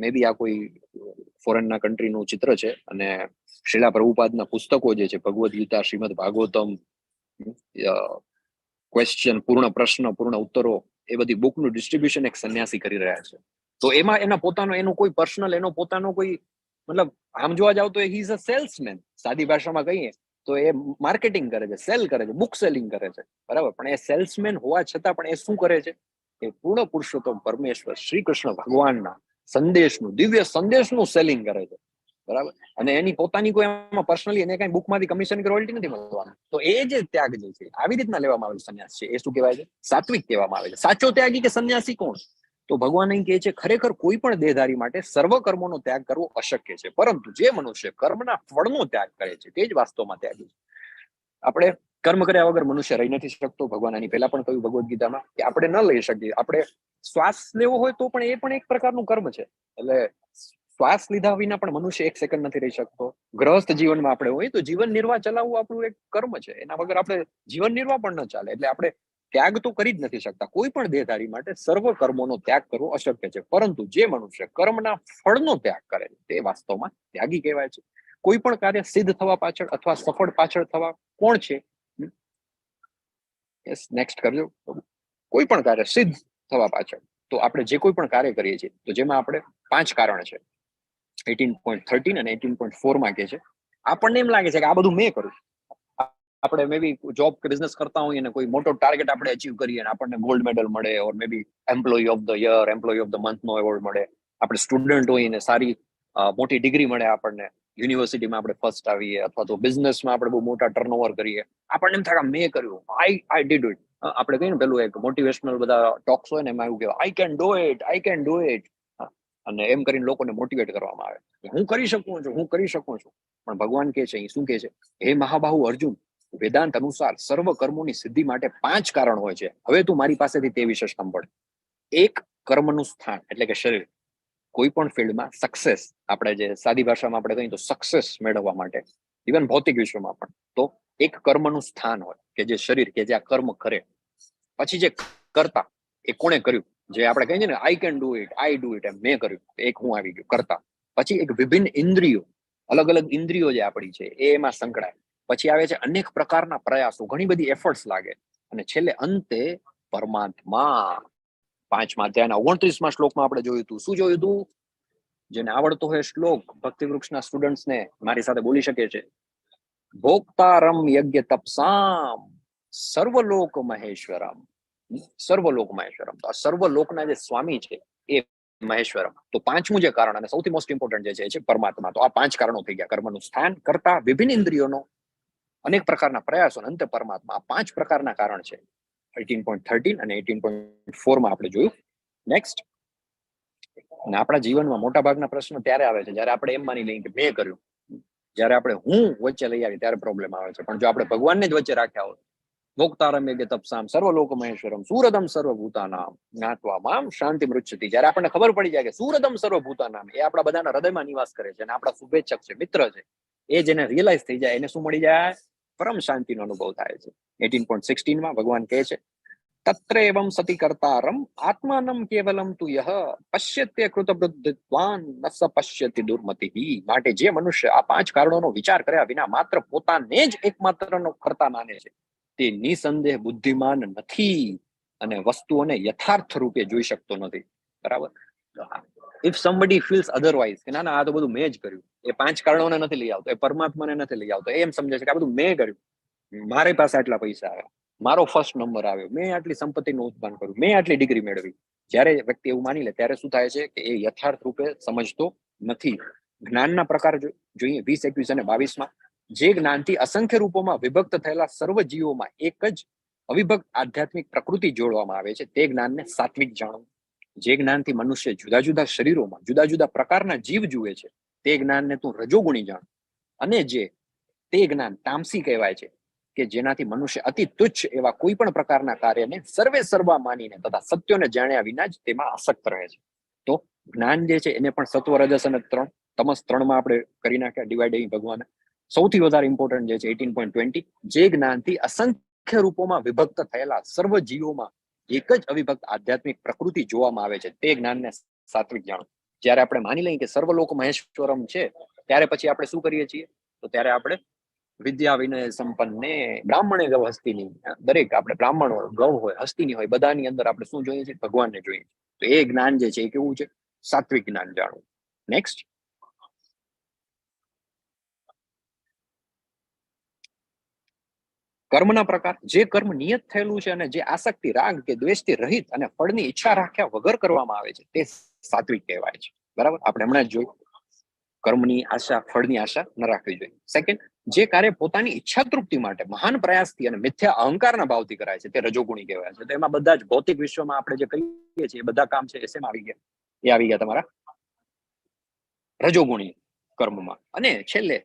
મે બી આ કોઈ ફોરેનના કન્ટ્રીનું ચિત્ર છે, અને શ્રીલા પ્રભુપાદના પુસ્તકો જે છે, ભગવદ્ ગીતા, શ્રીમદ ભાગવતમ, ક્વેશ્ચન, પૂર્ણ પ્રશ્ન, પૂર્ણ ઉત્તરો, એ બધી બુકનું ડિસ્ટ્રીબ્યુશન એક સંન્યાસી કરી રહ્યા છે. તો એમાં એના પોતાનો, એનો કોઈ પર્સનલ, એનો પોતાનો કોઈ, મતલબ આમ જોવા જાવ તો હી ઇઝ અ સેલ્સમેન. સાદી ભાષામાં કહીએ તો એ માર્કેટિંગ કરે છે, સેલ કરે છે, બુક સેલિંગ કરે છે, બરાબર. પણ એ સેલ્સમેન હોવા છતાં પણ એ શું કરે છે, એ પૂર્ણ પુરુષોત્તમ પરમેશ્વર શ્રી કૃષ્ણ ભગવાનના સંદેશનું, દિવ્ય સંદેશનું સેલિંગ કરે છે, બરાબર. અને એની પોતાની કોઈ એમાં પર્સનલી એને કઈ બુકમાંથી કમિશન કે રોયલ્ટી નથી મળવાનું. તો એ જે ત્યાગ જે છે, આવી રીતના લેવામાં આવેલું સંન્યાસ છે, એ શું કહેવાય છે? સાત્વિક કહેવામાં આવે છે. સાચો ત્યાગી કે સંન્યાસી કોણ? તો ભગવાન અહીં કહે છે, ખરેખર કોઈ પણ દેહધારી માટે સર્વ કર્મોનો ત્યાગ કરવો અશક્ય છે, પરંતુ જે મનુષ્ય કર્મના ફળનો ત્યાગ કરે છે તે જ વાસ્તવમાં ત્યાગી છે. આપણે કર્મ કર્યા વગર મનુષ્ય રહી નથી શકતો. ભગવાન આની પહેલા પણ કહ્યું ભગવદ્ ગીતામાં કે આપણે ન લઈ શકીએ. આપણે શ્વાસ લેવો હોય તો પણ એ પણ એક પ્રકારનું કર્મ છે. એટલે શ્વાસ લીધા વિના પણ મનુષ્ય 1 સેકન્ડ નથી રહી શકતો. ગ્રહસ્થ જીવનમાં આપણે હોય તો જીવન નિર્વાહ ચલાવવું આપણું એક કર્મ છે. એના વગર આપણે જીવન નિર્વાહ પણ ન ચાલે. એટલે આપણે ત્યાગ તો કરી જ નથી શકતા. કોઈ પણ દેહધારી માટે સર્વ કર્મોનો ત્યાગ કરવો અશક્ય છે, પરંતુ જે મનુષ્ય કર્મના ફળનો ત્યાગ કરે છે તે વાસ્તવમાં ત્યાગી કહેવાય છે. કોઈ પણ કાર્ય સિદ્ધ થવા પાછળ અથવા સફળ પાછળ થવા કોણ છે? યસ, નેક્સ્ટ કરજો. કોઈ પણ કાર્ય સિદ્ધ થવા પાછળ, તો આપણે જે કોઈ પણ કાર્ય કરીએ છીએ તો જેમાં આપણે 5 કારણ છે. 18.13 અને 18.4 કે છે, આપણને એમ લાગે છે કે આ બધું મેં કર્યું. આપણે મે બી જોબ કે બિઝનેસ કરતા હોઈએ અને કોઈ મોટો ટાર્ગેટ આપણે અચીવ કરીએ અને આપણને ગોલ્ડ મેડલ મળે, or may be employee of the year, employee of the month નો એવોર્ડ મળે. આપણે સ્ટુડન્ટ હોઈએ ને સારી મોટી ડિગ્રી મળે આપણને, યુનિવર્સિટીમાં આપણે ફર્સ્ટ આવીએ, અથવા તો બિઝનેસમાં આપણે બહુ મોટા ટર્નઓવર કરીએ. આપણને એમ થાય મેં કર્યું, આઈ ડીડ ઇટ. આપણે કહીએ ને પેલું એક મોટિવેશનલ બધા ટોક્સ હોય ને એમાં એવું કહેવાય, આઈ can do it, I can do it. અને એમ કરીને લોકોને મોટિવેટ કરવામાં આવે, હું કરી શકું છું, હું કરી શકું છું. પણ ભગવાન કહે છે, અહીં શું કહે છે? હે મહાબાહુ અર્જુન, વેદાંત અનુસાર સર્વ કર્મોની સિદ્ધિ માટે 5 કારણ હોય છે. હવે તું મારી પાસેથી તે વિશે સાંભળ. 1, કર્મનું સ્થાન, એટલે કે શરીર. કોઈ પણ ફિલ્ડમાં સક્સેસ, આપણે જે સાદી ભાષામાં આપણે કહીએ તો સક્સેસ મેળવવા માટે, ઇવન ભૌતિક વિશ્વમાં પણ, તો એક કર્મનું સ્થાન હોય કે જે શરીર, કે જે આ કર્મ કરે. પછી જે કરતા, એ કોણે કર્યું? જે આપણે કહીએ ને I can do it, I do it, એમ મેં કર્યું, એક હું આવી ગયું કરતા. પછી એક વિભિન્ન ઇન્દ્રિયો, અલગ અલગ ઇન્દ્રિયો જે આપણી છે એ એમાં સંકળાય. પછી આવે છે અનેક પ્રકારના પ્રયાસો, ઘણી બધી એફર્ટ્સ લાગે. અને છેલ્લે અંતે પરમાત્મા. 5મા અધ્યાયના 29મા શ્લોકમાં આપણે જોયું હતું. શું જોયું હતું? જેને આવડતો હોય શ્લોક, ભક્તિ વૃક્ષના સ્ટુડન્ટ્સને મારી સાથે બોલી શકે છે. ભોક્તારમ યજ્ઞ તપસામ સર્વલોક મહેશ્વરમ. સર્વલોક મહેશ્વરમ, તો આ સર્વલોકના જે સ્વામી છે એ મહેશ્વરમ. તો 5મું જે કારણ અને સૌથી મોસ્ટ ઇમ્પોર્ટન્ટ જે છે પરમાત્મા. તો આ 5 કારણો થઈ ગયા: કર્મનું સ્થાન, કરતા, વિભિન્ન ઇન્દ્રિયોનો, અનેક પ્રકારના પ્રયાસો, અંતે પરમાત્મા. આ 5 પ્રકારના કારણ છે. 18.13 અને 18.4 આપણે જોયું. નેક્સ્ટ. અને આપણા જીવનમાં મોટા ભાગના પ્રશ્નો ત્યારે આવે છે જ્યારે આપણે એમ માની લઈએ કે મેં કર્યું. જ્યારે આપણે હું વચ્ચે લઈ આવી ત્યારે પ્રોબ્લેમ આવે છે. પણ જો આપણે ભગવાનને જ વચ્ચે રાખ્યા હોય, ભોક્તારમ યજ્ઞ તપસામ સર્વલોક મહેશ્વરમ સુરદમ સર્વભૂતાનામ જ્ઞાત્વા મામ શાંતિ મૃચ્છતિ. જ્યારે આપણને ખબર પડી જાય કે સુરદમ સર્વભૂતાનામ એ આપણા બધાના હૃદયમાં નિવાસ કરે છે અને આપણા શુભેચ્છક છે, મિત્ર છે, એ જેને રિયલાઇઝ થઈ જાય એને શું મળી જાય? પરમ શાંતિનો અનુભવ થાય છે. 18.16 ભગવાન કહે છે, તત્ર એવમ સતી કર્તારમ આત્માનમ કેવલમ તુ યહ પશ્યત્ય કૃતબુદ્ધિત્વાન ન સ પશ્યતિ દુર્મતિઃ. માટે જે મનુષ્ય આ 5 કારણોનો વિચાર કર્યા વિના માત્ર પોતાને જ એકમાત્રનો કર્તા માને છે તે નિસંદેહ બુદ્ધિમાન નથી. અને વસ્તુઓને યથાર્થ રૂપે જોઈ શકતો નથી. બરાબર. ઇફ સમબડી ફીલ્સ અધરવાઇઝ કે ના આ તો બધું મેં જ કર્યું, એ 5 કારણોને નથી લઈ આવતો, એ પરમાત્માને નથી લઈ આવતો, એમ સમજે છે કે આ બધું મેં કર્યું, મારી પાસે આટલા પૈસા આવ્યા, મારો ફર્સ્ટ નંબર આવ્યો, મેં આટલી સંપત્તિનું ઉત્પાદન કર્યું, મેં આટલી ડિગ્રી મેળવી. જ્યારે વ્યક્તિ એવું માની લે ત્યારે શું થાય છે કે એ યથાર્થ રૂપે સમજતો નથી. જ્ઞાનના પ્રકાર જોઈએ 20, 21 અને 22માં. જે જ્ઞાનથી અસંખ્ય રૂપોમાં વિભક્ત થયેલા સર્વ જીવોમાં એક જ અવિભક્ત આધ્યાત્મિક પ્રકૃતિ જોડવામાં આવે છે, તે જ્ઞાનને સાત્વિક જાણવું. જે જ્ઞાનથી મનુષ્ય જુદા જુદા શરીરોમાં જુદા જુદા પ્રકારના જીવ જુએ છે, તે જ્ઞાનને તું રજોગુણી જાણ. અને તે જ્ઞાન તામસી કહેવાય છે, કે જેનાથી મનુષ્ય અતિ તુચ્છ એવા કોઈ પણ પ્રકારના કાર્યને સર્વે સર્વા માનીને તથા સત્યોને જાણ્યા વિના જ તેમાં આસક્ત રહે છે. તો જ્ઞાન જે છે એને પણ સત્વ, રજસ અને તમસ 3માં આપણે કરી નાખ્યા ડિવાઈડ. ભગવાને સૌથી વધારે ઇમ્પોર્ટન્ટ જે છે 18.20, જે જ્ઞાનથી અસંખ્ય રૂપોમાં વિભક્ત થયેલા સર્વ જીવોમાં એક જ અવિભક્ત આધ્યાત્મિક પ્રકૃતિ જોવામાં આવે છે, તે જ્ઞાનને સાત્વિક જાણો. જ્યારે આપણે માની લઈએ કે સર્વલોક મહેશ્વરમ છે, ત્યારે પછી આપણે શું કરીએ છીએ? તો ત્યારે આપણે વિદ્યા વિનય સંપન્ને બ્રાહ્મણે ગૌ હસ્તીની, દરેક આપણે બ્રાહ્મણ હોય, ગૌ હોય, હસ્તીની હોય, બધાની અંદર આપણે શું જોઈએ છીએ? ભગવાનને જોઈએ. તો એ જ્ઞાન જે છે એ કેવું છે? સાત્વિક જ્ઞાન જાણવું. નેક્સ્ટ, કર્મના પ્રકાર. જે કર્મ નિયત થયેલું છે અને જે આસક્તિ, રાગ કે દ્વેષથી રહિત અને ફળની ઈચ્છા રાખ્યા વગર કરવામાં આવે છે, તે સાત્વિક કહેવાય છે. બરાબર, આપણે હમણાં જ જોયું કર્મની આશા, ફળની આશા ન રાખવી જોઈએ. સેકન્ડ, જે કાર્ય પોતાની ઈચ્છા તૃપ્તિ માટે મહાન પ્રયાસથી અને મિથ્યા અહંકારના ભાવથી કરાય છે, તે રજોગુણી કહેવાય છે. તો એમાં બધા જ ભૌતિક વિશ્વમાં આપણે જે કરીએ છીએ એ બધા કામ છે એ શેમાં આવી ગયા? એ આવી ગયા તમારા રજોગુણી કર્મમાં. અને છેલ્લે,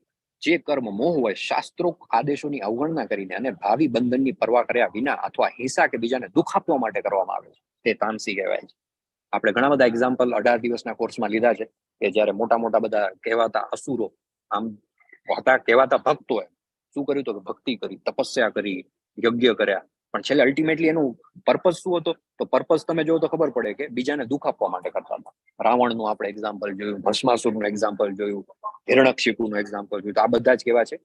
જે કર્મ મોહ હોય, શાસ્ત્રોક્ત આદેશોની અવગણના કરીને અને ભાવિ બંધનની પરવા કર્યા વિના અથવા હિંસા કે બીજાને દુઃખ આપવા માટે કરવામાં આવે છે, તે તામસી કહેવાય છે. આપણે ઘણા બધા એક્ઝામ્પલ 18 દિવસના કોર્સમાં લીધા છે, કે જ્યારે મોટા મોટા બધા કહેવાતા અસુરો, આમ હતા કહેવાતા ભક્તોએ શું કર્યું? તો ભક્તિ કરી, તપસ્યા કરી, યજ્ઞ કર્યા, પણ છેલ્લે અલ્ટિમેટલી એનું પર્પઝ શું હતો? તો પર્પઝ તમે જો તો ખબર પડે કે બીજાને દુઃખ આપવા માટે કરતા હતા. રાવણનું આપણે એક્ઝામ્પલ જોયું, ભસ્માસુરનું એક્ઝામ્પલ જોયું, હિરણ્યકશિપુનું એક્ઝામ્પલ જોયું. તો આ બધા જ કેવા છે?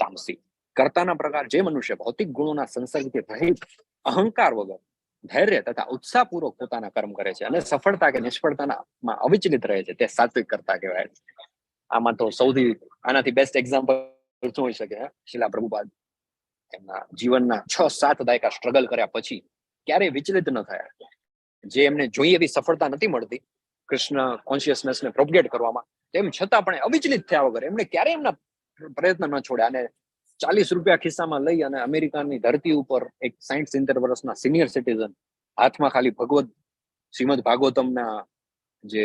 તામસી. કર્તાના પ્રકાર. જે મનુષ્ય ભૌતિક ગુણોના સંસર્ગથી રહિત, અહંકાર વગર, ધૈર્ય તથા ઉત્સાહપૂર્વક પોતાના કર્મ કરે છે અને સફળતા કે નિષ્ફળતામાં અવિચલિત રહે છે, તે સાત્વિક કર્તા કહેવાય છે. આમાં તો સૌથી આનાથી બેસ્ટ એક્ઝામ્પલ શું હોઈ શકે? શિલા પ્રભુપાદ એમના જીવનના 6-7 દાયકા સ્ટ્રગલ કર્યા પછી ક્યારેય વિચલિત ન થયા. જે એમને જોઈએ એવી સફળતા નથી મળતી કૃષ્ણ કોન્શિયસનેસને પ્રોપગેટ કરવામાં, તેમ છતાં પણ અવિચલિત થયા વગર એમણે ક્યારેય એમના પ્રયત્ન ન છોડ્યા. અને 40 રૂપિયા ખિસ્સામાં લઈ અને અમેરિકાની ધરતી ઉપર એક 60-70 વર્ષના સિનિયર સિટીઝન હાથમાં ખાલી શ્રીમદ ભાગવતમના જે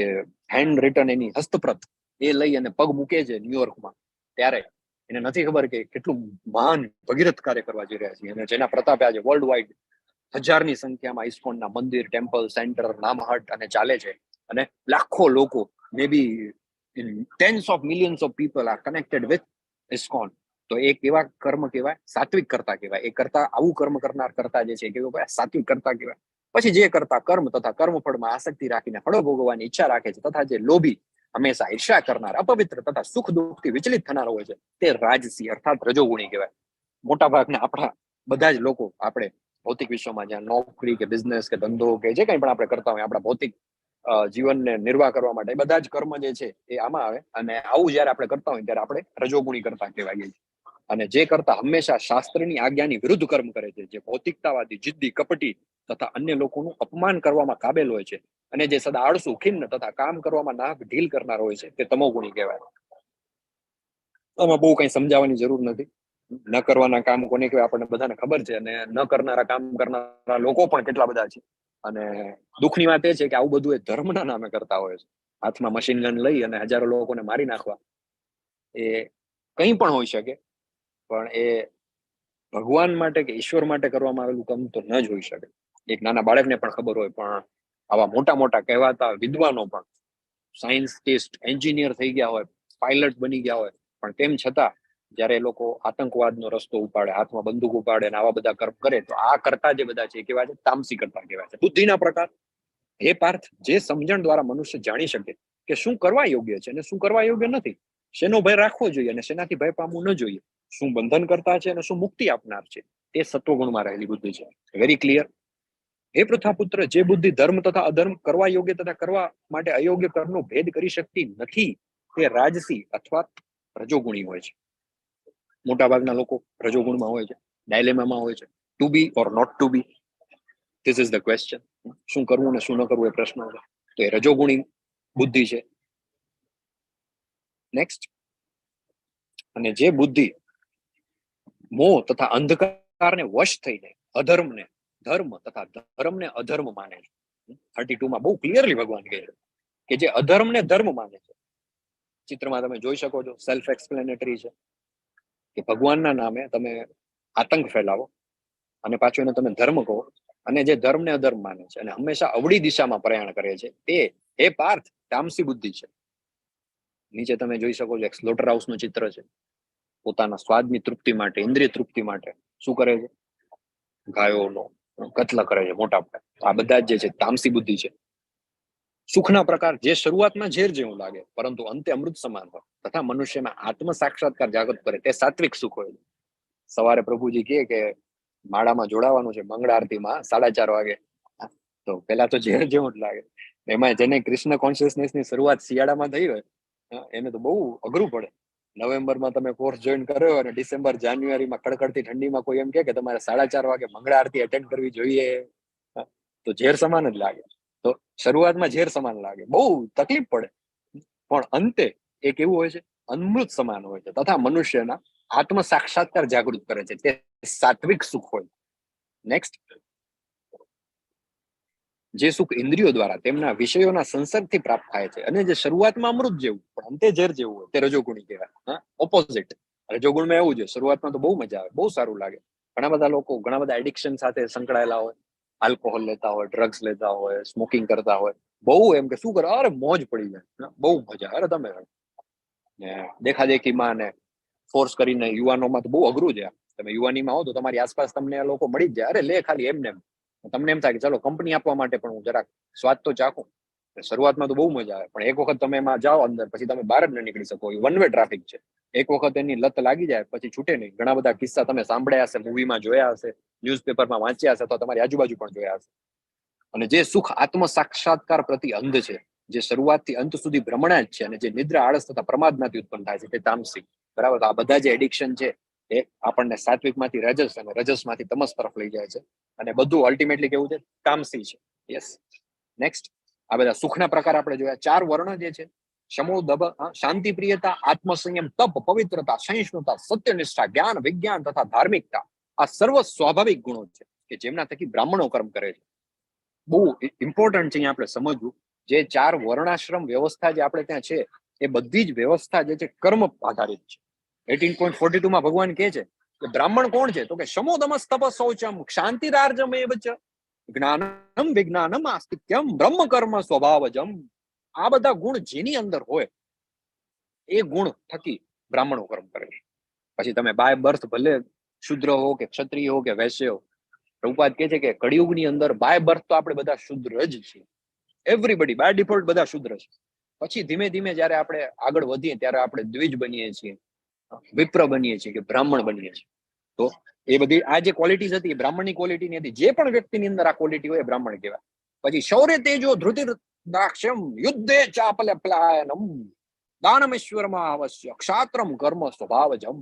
હેન્ડ રિટન એની હસ્તપ્રત એ લઈ અને પગ મૂકે છે ન્યુયોર્કમાં, ત્યારે એને નથી ખબર કે કેટલું મહાન ભગીરથ કાર્ય કરવા જઈ રહ્યા છે. અને જેના પ્રતાપે આજે વર્લ્ડ વાઇડ 1000ની સંખ્યામાં ઇસ્કોનના મંદિર, ટેમ્પલ, સેન્ટર, નામહટ અને ચાલે છે. અને લાખો લોકો, મે બી tens of millions of people are connected with ISKCON. તો એ કેવા કર્મ કહેવાય? સાત્વિક કરતા કહેવાય. એ કરતા, આવું કર્મ કરનાર કરતા જે છે એ કેવું? સાત્વિક કરતા કહેવાય. પછી જે કરતા કર્મ તથા કર્મફળમાં આસક્તિ રાખીને ફળો ભોગવવાની ઈચ્છા રાખે છે, તથા જે લોભી, હંમેશા ઈર્ષા કરનાર, અપવિત્ર તથા સુખ દુઃખથી વિચલિત થનાર હોય છે, તે રાજસી અર્થાત રજોગુણી કહેવાય. મોટા ભાગના આપણા બધા જ લોકો, આપણે ભૌતિક વિશ્વમાં જ્યાં નોકરી કે બિઝનેસ કે ધંધો કે જે કંઈ પણ આપણે કરતા હોય આપણા ભૌતિક જીવનને નિર્વાહ કરવા માટે, બધા જ કર્મ જે છે એ આમાં આવે. અને આવું જયારે આપણે કરતા હોય ત્યારે આપણે રજોગુણી કરતા કહેવાય છે. અને જે કરતા હંમેશા શાસ્ત્રની આજ્ઞાની વિરુદ્ધ કર્મ કરે છે, જે ભૌતિકતાવાદી, જિદ્દી, કપટી તથા અન્ય લોકોનું અપમાન કરવામાં કાબેલ હોય છે, અને જે સદા આળસુ, ખિન્ન તથા કામ કરવામાં નાક ઢીલ કરનાર હોય છે, તે તમોગુણી કહેવાય. આમાં બહુ કઈ સમજાવવાની જરૂર નથી. ન કરવાના કામ કોને કહેવાય આપણને બધાને ખબર છે, અને ન કરનારા કામ કરનારા લોકો પણ કેટલા બધા છે. અને દુઃખની વાત એ છે કે આવું બધું એ ધર્મના નામે કરતા હોય છે. હાથમાં મશીન ગન લઈ અને હજારો લોકોને મારી નાખવા, એ કંઈ પણ હોઈ શકે, પણ એ ભગવાન માટે કે ઈશ્વર માટે કરવામાં આવેલું કામ તો ન જ હોઈ શકે. એક નાના બાળકને પણ ખબર હોય, પણ આવા મોટા મોટા કહેવાતા વિદ્વાનો પણ સાયન્ટિસ્ટ, એન્જિનિયર થઈ ગયા હોય, પાયલટ બની ગયા હોય, પણ તેમ છતાં જયારે એ લોકો આતંકવાદનો રસ્તો ઉપાડે, હાથમાં બંદૂક ઉપાડે અને આવા બધા કર્મ કરે, તો આ કરતા જે બધા છે એ કેવા છે? તામસી કરતા કહેવાય છે. બુદ્ધિના પ્રકાર. હે પાર્થ, જે સમજણ દ્વારા મનુષ્ય જાણી શકે કે શું કરવા યોગ્ય છે અને શું કરવા યોગ્ય નથી, શેનો ભય રાખવો જોઈએ અને શેનાથી ભય પામવું ન જોઈએ, શું બંધન કરતા છે અને શું મુક્તિ આપનાર છે, તે સત્વગુણમાં રહેલી બુદ્ધિ છે. Very clear. હે પૃથાપુત્ર, જે બુદ્ધિ ધર્મ તથા અધર્મ, કરવા યોગ્ય તથા કરવા માટે અયોગ્ય કર્મનો ભેદ કરી શકતી નથી, તે રાજસી અથવા રજોગુણી હોય છે. મોટાભાગના લોકો રજોગુણમાં હોય છે, ડાયલેમામાં હોય છે, to be or not to be. This is the question. શું કરવું ને શું ન કરવું એ પ્રશ્ન છે. તો એ રજોગુણી બુદ્ધિ છે. નેક્સ્ટ, અને જે બુદ્ધિ મોહ તથા અંધકારને વશ થઈને અધર્મને ધર્મ તથા ધર્મને અધર્મ માને છે. 32 માં બહુ ક્લિયરલી ભગવાન કહે છે કે જે અધર્મને ધર્મ માને છે. ચિત્રમાં તમે જોઈ શકો છો, સેલ્ફ એક્સપ્લેનેટરી છે કે ભગવાનના નામે તમે આતંક ફેલાવો અને પાછું એને તમે ધર્મ કહો, અને જે ધર્મને અધર્મ માને છે અને હંમેશા અવળી દિશામાં પ્રયાણ કરે છે, તે હે પાર્થ તામસી બુદ્ધિ છે. નીચે તમે જોઈ શકો છો એક સ્લોટર હાઉસ નું ચિત્ર છે. પોતાના સ્વાદની તૃપ્તિ માટે, ઇન્દ્રિય તૃપ્તિ માટે શું કરે છે? ગાયોનો કત્લ કરે છે મોટા પાયે. આ બધા જે છે તામસી બુદ્ધિ છે. સુખના પ્રકાર જે શરૂઆતમાં ઝેર જેવું લાગે પરંતુ અંતે અમૃત સમાન હોય તથા મનુષ્યના આત્મ સાક્ષાત્કાર જાગૃત કરે, તે સાત્વિક સુખ હોય. સવારે પ્રભુજી કહે કે માળામાં જોડાવાનું છે મંગળ આરતીમાં 4:30 વાગે, તો પેલા તો ઝેર જેવું જ લાગે. એમાં જેને કૃષ્ણ કોન્શિયસનેસ ની શરૂઆત શિયાળામાં થઈ હોય એને તો બહુ અઘરું પડે. નવેમ્બરમાં તમે કોર્સ જોઈન કર્યો અને ડિસેમ્બર જાન્યુઆરીમાં કડકડતી ઠંડીમાં કોઈ એમ કે તમારે 4:30 વાગે મંગળ આરતી અટેન્ડ કરવી જોઈએ, તો ઝેર સમાન જ લાગે. તો શરૂઆતમાં ઝેર સમાન લાગે, બહુ તકલીફ પડે, પણ અંતે એ કેવું હોય છે? અમૃત સમાન હોય છે તથા મનુષ્યના આત્મ સાક્ષાત્કાર જાગૃત કરે છે, તે સાત્વિક સુખ હોય. નેક્સ્ટ, જે સુખ ઇન્દ્રિયો દ્વારા તેમના વિષયોના સંસર્ગથી પ્રાપ્ત થાય છે અને જે શરૂઆતમાં અમૃત જેવું પણ અંતે ઝેર જેવું હોય, તે રજોગુણી કહેવાય. ઓપોઝિટ. રજોગુણમાં એવું છે, શરૂઆતમાં તો બહુ મજા આવે, બહુ સારું લાગે. ઘણા બધા લોકો ઘણા બધા એડિક્શન સાથે સંકળાયેલા હોય, આલ્કોહોલ લેતા હોય, ડ્રગ્સ લેતા હોય, સ્મોકિંગ કરતા હોય, બહુ એમ કે શું કરે, અરે મોજ પડી જાય, બહુ મજા. અરે તમે દેખાદેખીમાં ને ફોર્સ કરીને યુવાનોમાં તો બહુ અઘરું છે. તમે યુવાનીમાં હો તો તમારી આસપાસ તમને આ લોકો મળી જ જાય. અરે લે ખાલી એમને તમને એમ થાય કે ચલો કંપની આપવા માટે પણ હું જરાક સ્વાદ તો ચાખું. શરૂઆતમાં તો બહુ મજા આવે, પણ એક વખત તમે એમાં જાઓ અંદર, પછી તમે બહાર જ ન નીકળી શકો. વન વે ટ્રાફિક છે. એક વખત એની લત લાગી જાય પછી છૂટે નહીં. ઘણા બધા કિસ્સા તમે સાંભળ્યા હશે, મૂવીમાં જોયા હશે, ન્યૂઝપેપરમાં વાંચ્યા હશે, તો તમારી આજુબાજુ પણ જોયા હશે. અને જે સુખ આત્મ સાક્ષાત્કાર પ્રતિ અંધ છે, જે શરૂઆતથી અંત સુધી ભ્રમણા જ છે, અને જે નિદ્રા, આળસ તથા પ્રમાદમાંથી ઉત્પન્ન થાય છે, તે તામસિક. બરાબર. તો આ બધા જે એડિક્શન છે એ આપણને સાત્વિકમાંથી રજસ અને રજસમાંથી તમસ તરફ લઈ જાય છે, અને બધું અલ્ટિમેટલી કેવું છે? તામસી છે. યસ. નેક્સ્ટ, આ બધા સુખના પ્રકાર આપણે જોયા. 4 વર્ણ જે છે, શમો, દબ, શાંતિ, પ્રિયતા, આત્મસંયમ, તપ, પવિત્રતા, સહિષ્ણુતા, સત્યનિષ્ઠા, જ્ઞાન, વિજ્ઞાન તથા ધાર્મિકતા, આ સર્વ સ્વાભાવિક ગુણો છે કે જેમના થકી બ્રાહ્મણો કર્મ કરે છે. બહુ ઇમ્પોર્ટન્ટ છે અહીંયા આપણે સમજવું. જે 4 વર્ણાશ્રમ વ્યવસ્થા જે આપણે ત્યાં છે, એ બધી જ વ્યવસ્થા જે છે કર્મ આધારિત છે. 18.42 માં ભગવાન કહે છે કે બ્રાહ્મણ કોણ છે? તો કે શમો, દમસ, તપ, શૌચમ, ક્ષાંતિરાર્જમેવ ચ જ્ઞાનમ વિજ્ઞાનમ આસ્તિક્યમ બ્રહ્મ કર્મ સ્વભાવજમ. આ બધા ગુણ જેની અંદર હોય, એ ગુણ થકી બ્રાહ્મણો કર્મ કરે છે. પછી તમે બાય બર્થ ભલે શુદ્ર હો કે ક્ષત્રિય હો કે વૈશ્ય હો, પ્રભુપાદ કહે છે કે કળિયુગની અંદર બાય બર્થ તો આપણે બધા શુદ્ર જ છીએ. એવરીબડી બાય ડિફોલ્ટ બધા શુદ્ર છે. પછી ધીમે ધીમે જયારે આપણે આગળ વધીએ ત્યારે આપણે દ્વિજ બનીએ છીએ, વિપ્ર બનીએ છીએ, કે બ્રાહ્મણ બનીએ છીએ. તો એ બધી આ જે ક્વોલિટીઝ હતી એ બ્રાહ્મણની ક્વોલિટી ની હતી. જે પણ વ્યક્તિની અંદર આ ક્વોલિટી હોય એ બ્રાહ્મણ કહેવાય. પછી શૌર્ય, તેજો, ધૃતિ, દાક્ષ્યમ, યુદ્ધે ચાપલે પ્લાયનમ, દાનમેશ્વરમાં અવશ્ય, ક્ષાત્રમ કર્મ સ્વભાવજમ.